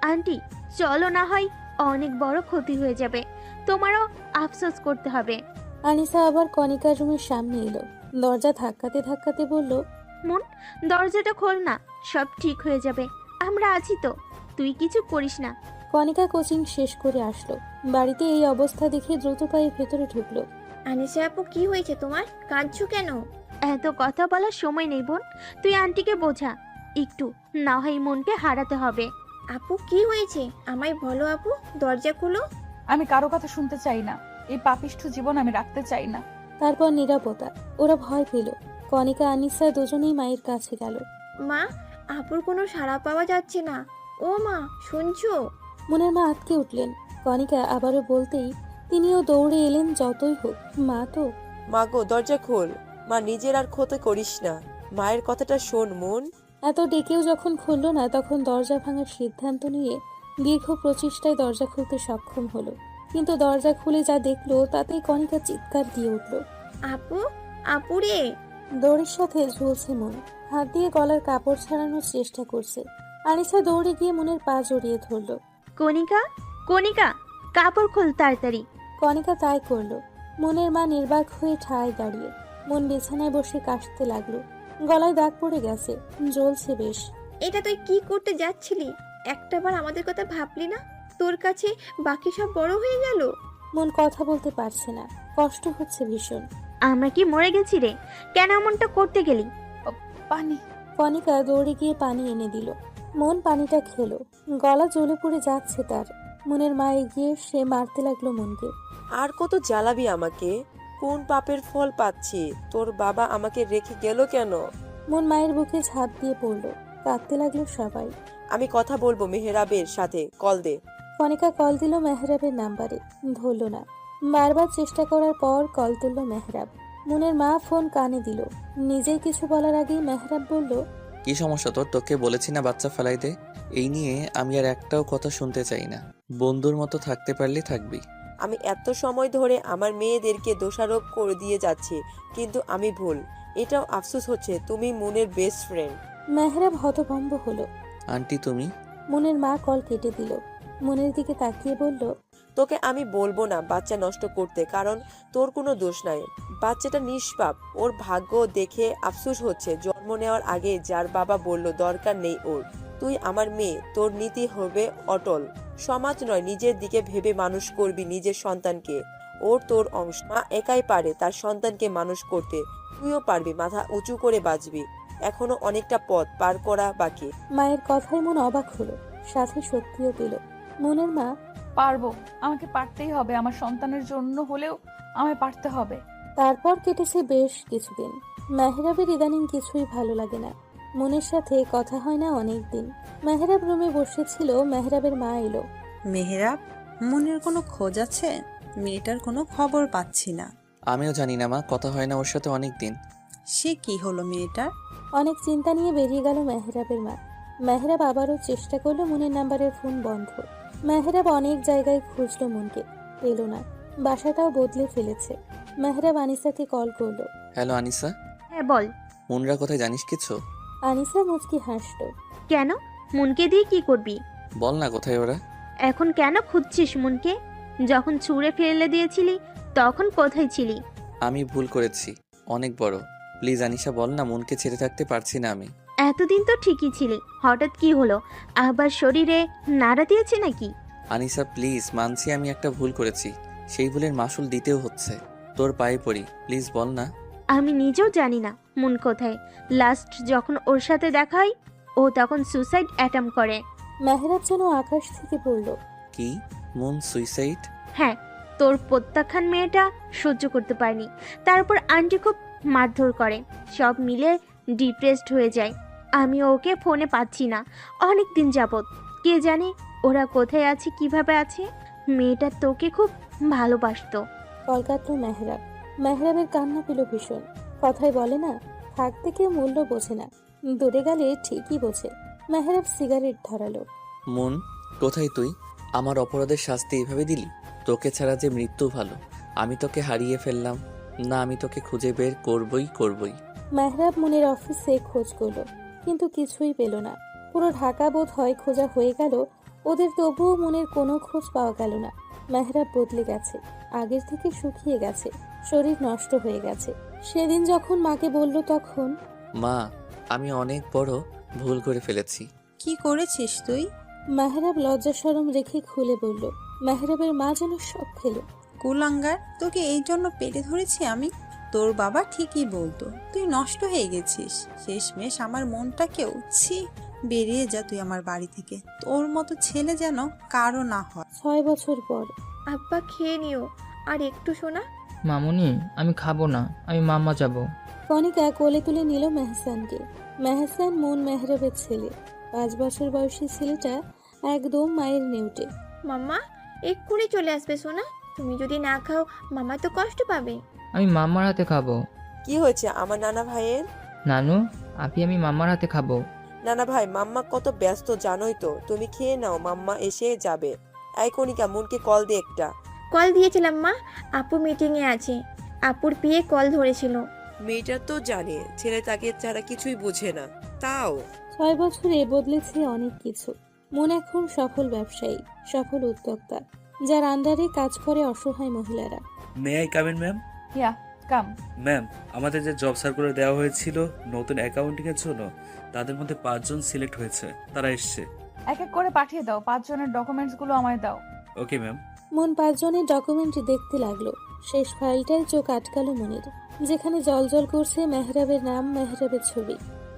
আন্টি চলো, না হয় অনেক বড় ক্ষতি হয়ে যাবে, তোমারও আফসোস করতে হবে। আনিসা আবার কণিকার রুমের সামনে এলো, দরজা ধাক্কাতে ধাক্কাতে বলল, মন দরজাটা খোল না, সব ঠিক হয়ে যাবে, আমরা আছি তো, তুই কিছু করিস না। কণিকা কোচিং শেষ করে আসলো, বাড়িতে এই অবস্থা দেখে দ্রুত পায়ে ভেতরে ঢুকলো। আনিসা আপু কি হয়েছে তোমার, কাঁদছো কেন? এত কথা বলার সময় নেই বোন, তুই আন্টিকে বোঝা একটু, না হয় মনকে হারাতে হবে। আপু কি হয়েছে আমায় বলো আপু, দরজা খুলো। আমি কারো কথা শুনতে চাই না, এই পাপিষ্ঠ জীবন আমি রাখতে চাই না। তারপর নীরবতা, ওরা ভয় পেল। কণিকা আনিসা দুজনেই মায়ের কাছে গেল। মা, আপুর কোনো সাড়া পাওয়া যাচ্ছে না। ও মা, শুনছো? মনের মা আটকে উঠলেন। কণিকা আবারও বলতেই তিনিও দৌড়ে এলেন। যতই হোক মা তো। মা গো, দরজা খোল। মা, নিজের আর ক্ষতি করিস না, মায়ের কথাটা শোন মন। এত ডেকেও যখন খুলল না, তখন দরজা ভাঙার সিদ্ধান্ত নিয়ে দীর্ঘ প্রচেষ্টায় দরজা খুলতে সক্ষম হলো। কিন্তু দরজা খুলে যা দেখলো তাতেই কণিকা চিৎকার দিয়ে উঠল। আপু, আপুরে। দৌড়ের সাথে ঝুলছে মন, হাত দিয়ে গলার কাপড় ছাড়ানোর চেষ্টা করছে। আনিসা দৌড়ে গিয়ে মনের পা জড়িয়ে ধরলো। কণিকা, কণিকা কাপড় খোল তাড়াতাড়ি। কণিকা তাই করলো। মনের মা নির্বাক হয়ে ঠায় দাঁড়িয়ে। মন বিছানায় বসে কাশতে লাগলো, গলায় দাগ পড়ে গেছে, জ্বলছে বেশ। এটা তুই কি করতে যাচ্ছিলি? একটাবার আমাদের কথা ভাবলি না? তোর কাছে বাকি সব বড় হয়ে গেল। মন কথা বলতে পারছে না, কষ্ট হচ্ছে ভীষণ। আমরা কি মরে গেছি রে? কেন এমনটা করতে গেলি? পানি। কণিকা দৌড়ে গিয়ে পানি এনে দিল। মন পানিটা খেলো, গলা জ্বলে পড়ে যাচ্ছে তার। মনের মা এগিয়ে সে মারতে লাগলো মনকে। আর কত জ্বালাবি আমাকে? কোন পাপের ফল পাচ্ছি? তোর বাবা আমাকে রেখে গেল কেন? মন মায়ের বুকে ঝাঁপ দিয়ে পড়লো, কাঁদতে লাগলো সবাই। আমি কথা বলবো মেহরাবের সাথে, কল দে। কণিকা কল দিল মেহরাবের নাম্বারে, ধরল না। বারবার চেষ্টা করার পর কল তুলল মেহরাব। মনের মা ফোন কানে দিল। নিজেই কিছু বলার আগেই মেহরাব বলল, কি সমস্যা তোর? তোকে বলেছি না বাচ্চা ফেলাই দে। এই নিয়ে আমি আর একটাও কথা শুনতে চাই না। বন্ধুর মতো থাকতে পারলে থাকবি। আমি এত সময় ধরে আমার মেয়েদেরকে দোষারোপ করে দিয়ে যাচ্ছি, কিন্তু আমি ভুল। এটাও আফসোস হচ্ছে তুমি মনের বেস্ট ফ্রেন্ড। মেহরাব হতভম্ব হলো। আন্টি তুমি? মনের মা কল কেটে দিল। মনের দিকে তাকিয়ে বলল, তোকে আমি বলবো না বাচ্চা নষ্ট করতে, কারণ তোর কোনো দোষ নাই। বাচ্চাটা নিষ্পাপ, ওর ভাগ্য দেখে আফসোস হচ্ছে। জন্ম নেওয়ার আগে যার বাবা বলল দরকার নেই ওর। তুই আমার মেয়ে, তোর নীতি হবে অটল। সমাজ নয়, নিজের দিকে ভেবে মানুষ করবি নিজের সন্তানকে। ওর তোর অংশ। মা একাই পারে তার সন্তানকে মানুষ করতে, তুইও পারবি। মাথা উঁচু করে বাঁচবি, এখনো অনেকটা পথ পার করা বাকি। মায়ের কথায় মন অবাক হলো, সাথে শক্তিও পেল। মনের মা, পারবো, আমাকে পারতেই হবে, আমার সন্তানের জন্য হলেও আমায় পারতে হবে। তারপর কেটেছে বেশ কিছুদিন। মেহরাবের ইদানিং কিছুই ভালো লাগে না। মনের সাথে কথা হয় না অনেক দিন। মেহরাব রুমে বসেছিল, মেহরাবের মা এলো। মেহরাব, মনের কোনো খোঁজ আছে? মেয়েটার কোনো খবর পাচ্ছি না। আমিও জানি না মা, কথা হয় না ওর সাথে অনেক দিন। সে কি হলো মেয়েটার? অনেক চিন্তা নিয়ে বেরিয়ে গেল মেহরাবের মা। মেহরাব আবারও চেষ্টা করলো, মনের নাম্বারের ফোন বন্ধ। মেহরাব অনেক জায়গায় খুঁজলো মনকে, পেল না। বাসাটাও বদলে ফেলেছে। মেহরাব আনিসাকে কল করলো। হ্যালো আনিসা। হ্যাঁ বল। মুনরা কোথায় জানিস কিছু? আনিসা মুচকি হাসলো। কেন, মনকে দিয়ে কি করবি? বল না কোথায় ওরা। এখন কেন খুঁজছিস মনকে? যখন ছুঁড়ে ফেলে দিয়েছিলি তখন কোথায় ছিলি? আমি ভুল করেছি, অনেক বড়। প্লিজ আনিসা বল না, মনকে ছেড়ে থাকতে পারছি না আমি। এতদিন তো ঠিকই ছিলি, হঠাৎ কি হলো? আবার শরীরে নাড়া দিয়েছে নাকি? আনিসা প্লিজ, মানছি আমি একটা ভুল করেছি, সেই ভুলের মাসুল দিতেও হচ্ছে। তোর পায়ে পড়ি, প্লিজ বল না। আমি নিজেও জানি না মন কোথায়। লাস্ট যখন ওর সাথে দেখা হয় ও তখন সুসাইড অ্যাটেম্প করে। মেহরাব যেন আকাশ থেকে পড়ল। কি? মন সুইসাইড? হ্যাঁ, তোর প্রত্যাখ্যান মেয়েটা সহ্য করতে পারেনি। তারপর আন্টি খুব মারধর করে, সব মিলে ডিপ্রেসড হয়ে যায়। আমি ওকে ফোনে পাচ্ছি না অনেক দিন যাবত। কে জানে ওরা কোথায় আছে, কিভাবে আছে। মেয়েটা তোকে খুব ভালোবাসতো। কলকাতা মেহরাব। মেহরাবের কান্না পেল ভীষণ। কথায় বলে না, থাকতে কেউ মূল্য বোঝে না, দূরে গেলে ঠিকই বোঝে। মেহরাব সিগারেট ধরালো। মন, কোথায় তুই? আমার অপরাধের শাস্তি এইভাবে দিলি? তোকে ছাড়া যে মৃত্যু ভালো। আমি তোকে হারিয়ে ফেললাম না, আমি তোকে খুঁজে বের করবই। মেহরাব মনের অফিসে খোঁজ করলো, কিন্তু কিছুই পেল না। পুরো ঢাকা বোধ হয় খোঁজা হয়ে গেল ওদের, তবুও মনের কোনো খোঁজ পাওয়া গেল না। মেহরাব বদলে গেছে, আগের থেকে শুকিয়ে গেছে, শরীর নষ্ট হয়ে গেছে। সেদিন যখন মাকে বলল তখন মা, আমি অনেক বড় ভুল করে ফেলেছি। কি করেছিস তুই? মেহরাব লজ্জা শরম রেখে খুলে বলল। মেহরাবের মা যেন সব খেলো। কুলাঙ্গার, তোকে এই জন্য পেটে ধরেছি আমি? তোর বাবা ঠিকই বলতো, তুই নষ্ট হয়ে গেছিস। শেষমেশ আমার মনটাকেও ছি। বেরিয়ে যা তুই আমার বাড়ি থেকে। তোর মতো ছেলে যেন কারো না হয়। 6 বছর পর আব্বা খেয়ে নিও আর একটু শোনা। মামুনি, আমি খাবো না, আমি মাম্মা যাব। কণিকা কোলে তুলে নিল মেহসানকে। মেহসান মন মেহরাবের ছেলে। 5 বছর বয়সী ছেলেটা একদম মায়ের নেউটে। মাম্মা এক্ষুনি চলে আসবে সোনা। তুমি যদি না খাও মামা তো কষ্ট পাবে। আমি মাম্মার হাতে খাবো। কি হয়েছে আমার নানা ভাইয়ের? নানু, আমি মাম্মার হাতে খাবো। নানা ভাই, মাম্মা কত ব্যস্ত জানোই তো। তুমি খেয়ে নাও, মাম্মা এসে যাবে। এই কণিকা, মনকে কল দে একটা। কল দিয়েছিলাম মা, আপু মিটিংয়ে আছে। আপুর পিয়ে কল ধরেছিল। মেয়েটা তো জানে ছেলে তাকে ছাড়া কিছুই বোঝে না, তাও 6 বছরে বদলেছে অনেক কিছু। মন এখন সফল ব্যবসায়ী, সফল উদ্যোক্তা, যার আন্ডারে কাজ করে অসহায় মহিলারা। May I come in ma'am? Yeah come. Ma'am, আমাদের যে জব সার্কুলার দেওয়া হয়েছিল নতুন অ্যাকাউন্টিং এর জন্য, তাদের মধ্যে 5 জন সিলেক্ট হয়েছে। তারা এসছে। এক এক করে পাঠিয়ে দাও, 5 জনের ডকুমেন্টস গুলো আমায় দাও। Okay ma'am. মন 5 জনের ডকুমেন্ট দেখতে লাগলো। শেষ ফাইলটায় চোখ আটকালো মনের, যেখানে জলজল করছে মেহরাবের নাম, মেহরাবের ছবি।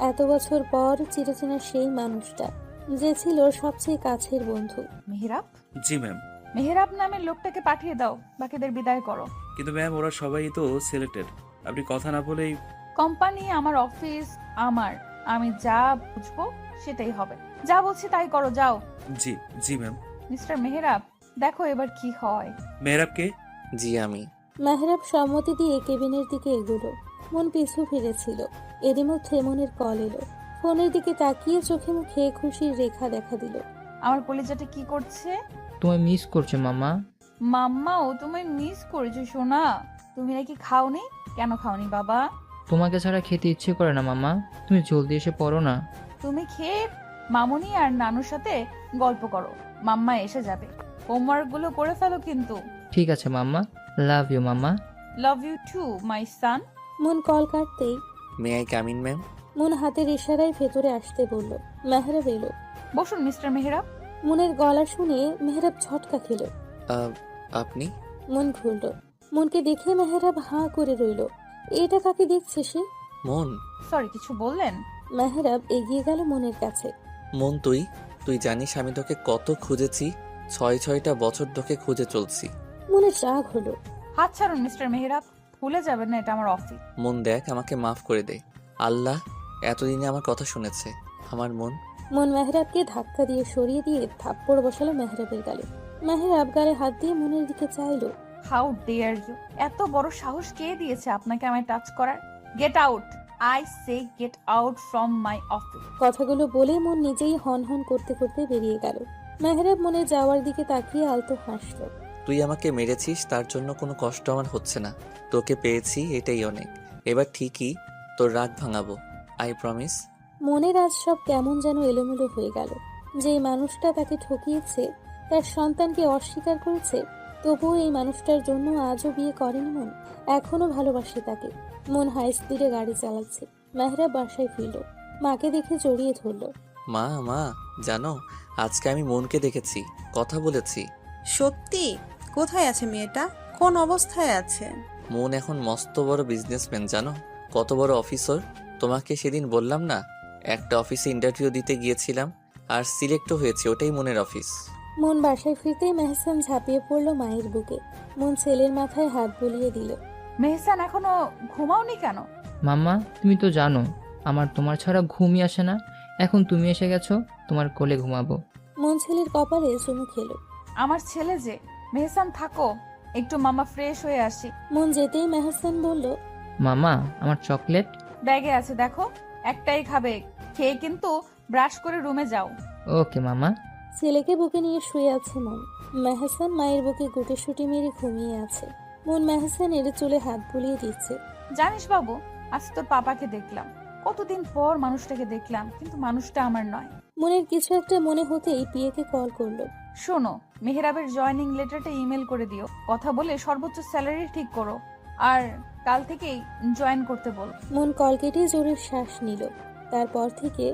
এত বছর পর চিরচেনা সেই মানুষটা, যে ছিল সবচেয়ে কাছের বন্ধু। মেহরাব? জি ম্যাম। মেহরাব নামের লোকটাকে পাঠিয়ে দাও, বাকিদের বিদায় করো। কিন্তু ম্যাম, ওরা সবাই তো সিলেক্টেড। আপনি কথা না বলেই। কোম্পানি আমার, অফিস আমার, আমি যা বুঝবো সেটাই হবে। যা বলছি তাই করো, যাও। জি জি ম্যাম। মিস্টার মেহরাব, দেখো এবার কি হয়। মেহরাবকে? জি আমি। মেহরাব সম্মতি দিয়ে কেবিনের দিকে এগোলো। মন পিছু ফিরেছিল। এরই মধ্যে মনের কল এলো। ফোনের দিকে তাকিয়ে চোখে মুখে খুশির রেখা দেখা দিল। আমার কলিজাটা কি করছে? তোমায় মিস করছে মাম্মা। মাম্মাও তোমায় মিস করেছে সোনা। তুমি নাকি খাওনি? কেন খাওনি বাবা? তোমাকে ছাড়া খেতে ইচ্ছে করে না মাম্মা, তুমি জলদি এসে পড়ো না। তুমি খেয়ে মামুনি আর নানুর সাথে গল্প করো, মাম্মা এসে যাবে। হোমওয়ার্ক গুলো করে ফেলো কিন্তু। ঠিক আছে mamma, love you mamma. Love you too my son. Mon call কাটতেই may I come in ma'am? Mon হাতের ইশারায় ভেতরে আসতে বলল। মেহরাব এলো। বসুন মিস্টার মেহরাব। মনের গলা শুনে মেহরাব ঝটকা খেল। আপনি? মন ঘুরল। মনকে দেখে মেহরাব হাঁ করে রইল। এটা কাকে দেখছে সে? মন? সরি, কিছু বললেন? মেহরাব এগিয়ে গেল মনের কাছে। মন, তুই জানিস আমি তোকে কত খুঁজেছি? 6টা বছর তোকে খুঁজে চলছি। মনের রাগ হলো। হাত ছাড়ুন মিস্টার মেহরাব, ভুলে যাবেন না এটা আমার অফিস। মন দেখ, আমাকে মাফ করে দে। আল্লাহ এতদিনে আমার কথা শুনেছে। আমার মন। মন মেহরাবকে ধাক্কা দিয়ে সরিয়ে দিয়ে থাপ্পড় বসালো মেহরাবের গালে। মেহরাব গালে হাত দিয়ে মনের দিকে চাইলো। How dare you! এত বড় সাহস কে দিয়েছে আপনাকে আমায় টাচ করার? Get out! I say get out from my office. কথাগুলো বলে মন নিজেই হন হন করতে করতে বেরিয়ে গেল। মেহরাব মনে যাওয়ার দিকে তাকিয়ে আলতো হাসলো। তুই আমাকে মেরেছিস, তার জন্য কোনো কষ্ট আমার হচ্ছে না। তোকে পেয়েছি, এটাই অনেক। এবার ঠিকই তোর রাগ ভাঙাবো, আই প্রমিস। মনের আজ সব কেমন যেন এলোমেলো হয়ে গেল। যে মানুষটা তাকে ঠকিয়েছে, তার সন্তানকে অস্বীকার করেছে, তবুও এই মানুষটার জন্য আজও বিয়ে করেনি মন। এখনো ভালোবাসে তাকে। মন হাই স্পিডে গাড়ি চালাচ্ছে। মেহরাব বাসায় ফিরল। মাকে দেখে জড়িয়ে ধরল। মা, জানো আজকে আমি মনকে দেখেছি, কথা বলেছি। সত্যি? কোথায় আছে মেয়েটা? কোন অবস্থায় আছে? মন এখন মস্ত বড় বিজনেসম্যান, জানো কত বড় অফিসার। তোমাকে সেদিন বললাম না, একটা অফিসে ইন্টারভিউ দিতে গিয়েছিলাম আর সিলেক্টও হয়েছে, ওটাই মনের অফিস। মন বাসায় ফিরতেই মেহসান ঝাঁপিয়ে পড়ল মায়ের বুকে। মন ছেলের মাথায় হাত বুলিয়ে দিল। মেহসান এখনো ঘুমাওনি কেন? মাম্মা তুমি তো জানো আমার তোমার ছাড়া ঘুমই আসে না। এখন তুমি এসে গেছো, তোমার কোলে ঘুমাবো। মন ছেলের কপালে চুমু খেলো। আমার ছেলে যে। মেহসান থাকো, একটু মামা ফ্রেশ হয়ে আসি। মন যেতেই মেহসান বলল, মামা আমার চকলেট। ব্যাগে আছে দেখো, একটাই খাবে, খেয়ে কিন্তু ব্রাশ করে রুমে যাও। ওকে মামা। ছেলেকে বুকে নিয়ে শুয়ে আছে মন। মেহসান মায়ের বুকে গুটিসুটি মেরে ঘুমিয়ে আছে। মন মেহসানের চুলে হাত বুলিয়ে দিচ্ছে। জানিস বাবু, আজ তোর পাপাকে দেখলাম, কতদিন পর মানুষটাকে দেখলাম, কিন্তু মানুষটা আমার নয়। মনের কিছু একটা মনে হতেই পিয়েকে কল করলো। শোনো, মেহরাবের জয়েনিং লেটারটা ইমেল করে দিও, কথা বলে সর্বোচ্চ স্যালারি ঠিক করো, আর কাল থেকেই জয়েন করতে বল। মন কল কেটে জোরে শ্বাস নিল। তারপর থেকে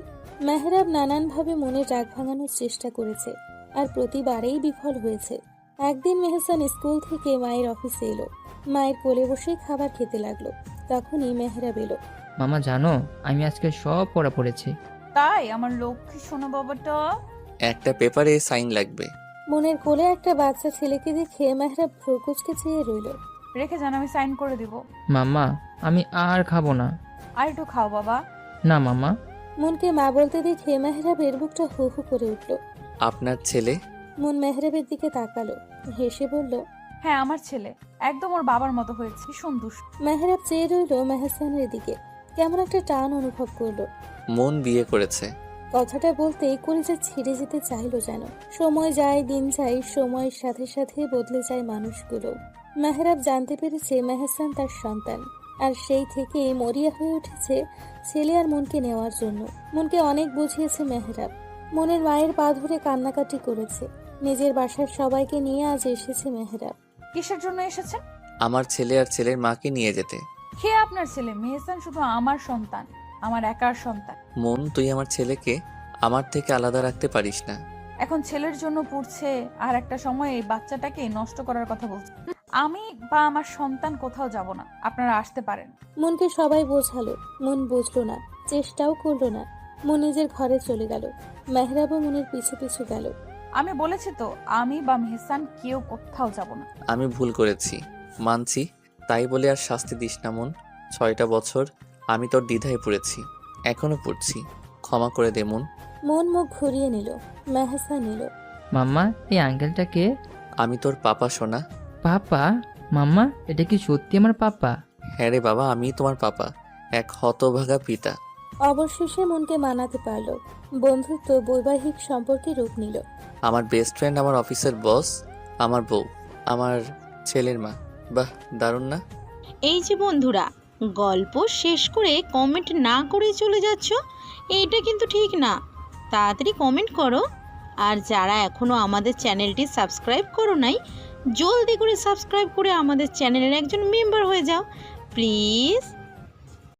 মেহরাব নানানভাবে মনে রাগ ভাঙানোর চেষ্টা করেছে, আর প্রতিবারেই বিফল হয়েছে। একদিন মেহসান স্কুল থেকে মায়ের অফিসে এলো। মায়ের কোলে বসে খাবার খেতে লাগলো। তখনই মেহরাব এলো। মামা জানো আমি আজকে সব পড়া পড়েছি। তাই? আমার লক্ষ্মী সোনা বাবাটা। একটা পেপারে সাইন লাগবে। মনের কোলে একটা বাচ্চা ছেলেকে দেখে মেহরাব ভ্রুকুচকে চেয়ে রইল। রেখে যান, আমি সাইন করে দিব। মাম্মা আমি আর খাবো না। আর একটু খাও বাবা। না মাম্মা। মনকে মা বলতে দেখে মেহরাবের বুকটা হু হু করে উঠল। আপনার ছেলে? মন মেহরাবের দিকে তাকালো, হেসে বলল, হ্যাঁ আমার ছেলে, একদম ওর বাবার মতো হয়েছে, ভীষণ দুষ্ট। মেহরাব চেয়ে রইল মেহসানের দিকে। কেমন একটা টান অনুভব করলো। মন বিয়ে করেছে। কথাটা বলতেই কলিজা ছিঁড়ে যেতে চাইলো যেন। সময় যায়, দিন যায়, সময়ের সাথে সাথে বদলে যায় মানুষগুলো। মেহরাব জানতে পেরেছে মেহসান তার সন্তান, আর সেই থেকে মরিয়া হয়ে উঠেছে ছেলে আর মনকে নেওয়ার জন্য। মনকে অনেক বুঝিয়েছে মেহরাব। মনের মায়ের পা ধরে কান্নাকাটি করেছে। নিজের বাসার সবাইকে নিয়ে আজ এসেছে মেহরাব। কিসের জন্য এসেছেন? আমার ছেলে আর ছেলের মাকে নিয়ে যেতে। কে আপনার ছেলে? মেহসান শুধু আমার সন্তান, আমার একার সন্তান। মন, তুই আমার ছেলেকে আমার থেকে আলাদা রাখতে পারিস না। এখন ছেলের জন্য পড়ছে, আর একটা সময় এই বাচ্চাটাকে নষ্ট করার কথা বলছে। আমি বা আমার সন্তান কোথাও যাব না, আপনারা আসতে পারেন। মনকে সবাই বোঝালো, মন বুঝলো না, চেষ্টাও করলো না। মন নিজের ঘরে চলে গেল। মেহরাবও মনের পিছু পিছু গেল। আমি বলেছি তো, আমি বা মেহসান কেউ কোথাও যাব না। আমি ভুল করেছি, মানছি, তাই বলে আর শাস্তি দিস না মন। 6টা বছর আমি তোর দ্বিধায় পড়েছি, এখনো পড়ছি, ক্ষমা করে দে মন। মন মুখ ঘুরিয়ে নিল। মেহসান নিল। মাম্মা এই আঙ্কেলটা কে? আমি তোর পাপা সোনা। পাপা? মাম্মা এটা কি সত্যি আমার পাপা? হ্যাঁ রে বাবা, আমি তোমার পাপা, এক হতভাগা পিতা। অবশেষে মনকে মানাতে পারলো। বন্ধুত্ব বৈবাহিক সম্পর্কে রূপ নিল। আমার বেস্ট ফ্রেন্ড, আমার অফিসের বস, আমার বউ, আমার ছেলের মা। বাহ, দারুণ না? এই যে বন্ধুরা, গল্প শেষ করে কমেন্ট না করে চলে যাচ্ছ, এইটা কিন্তু ঠিক না। তাড়াতাড়ি কমেন্ট করো। আর যারা এখনও আমাদের চ্যানেলটি সাবস্ক্রাইব করো নাই, জলদি করে সাবস্ক্রাইব করে আমাদের চ্যানেলের একজন মেম্বার হয়ে যাও প্লিজ।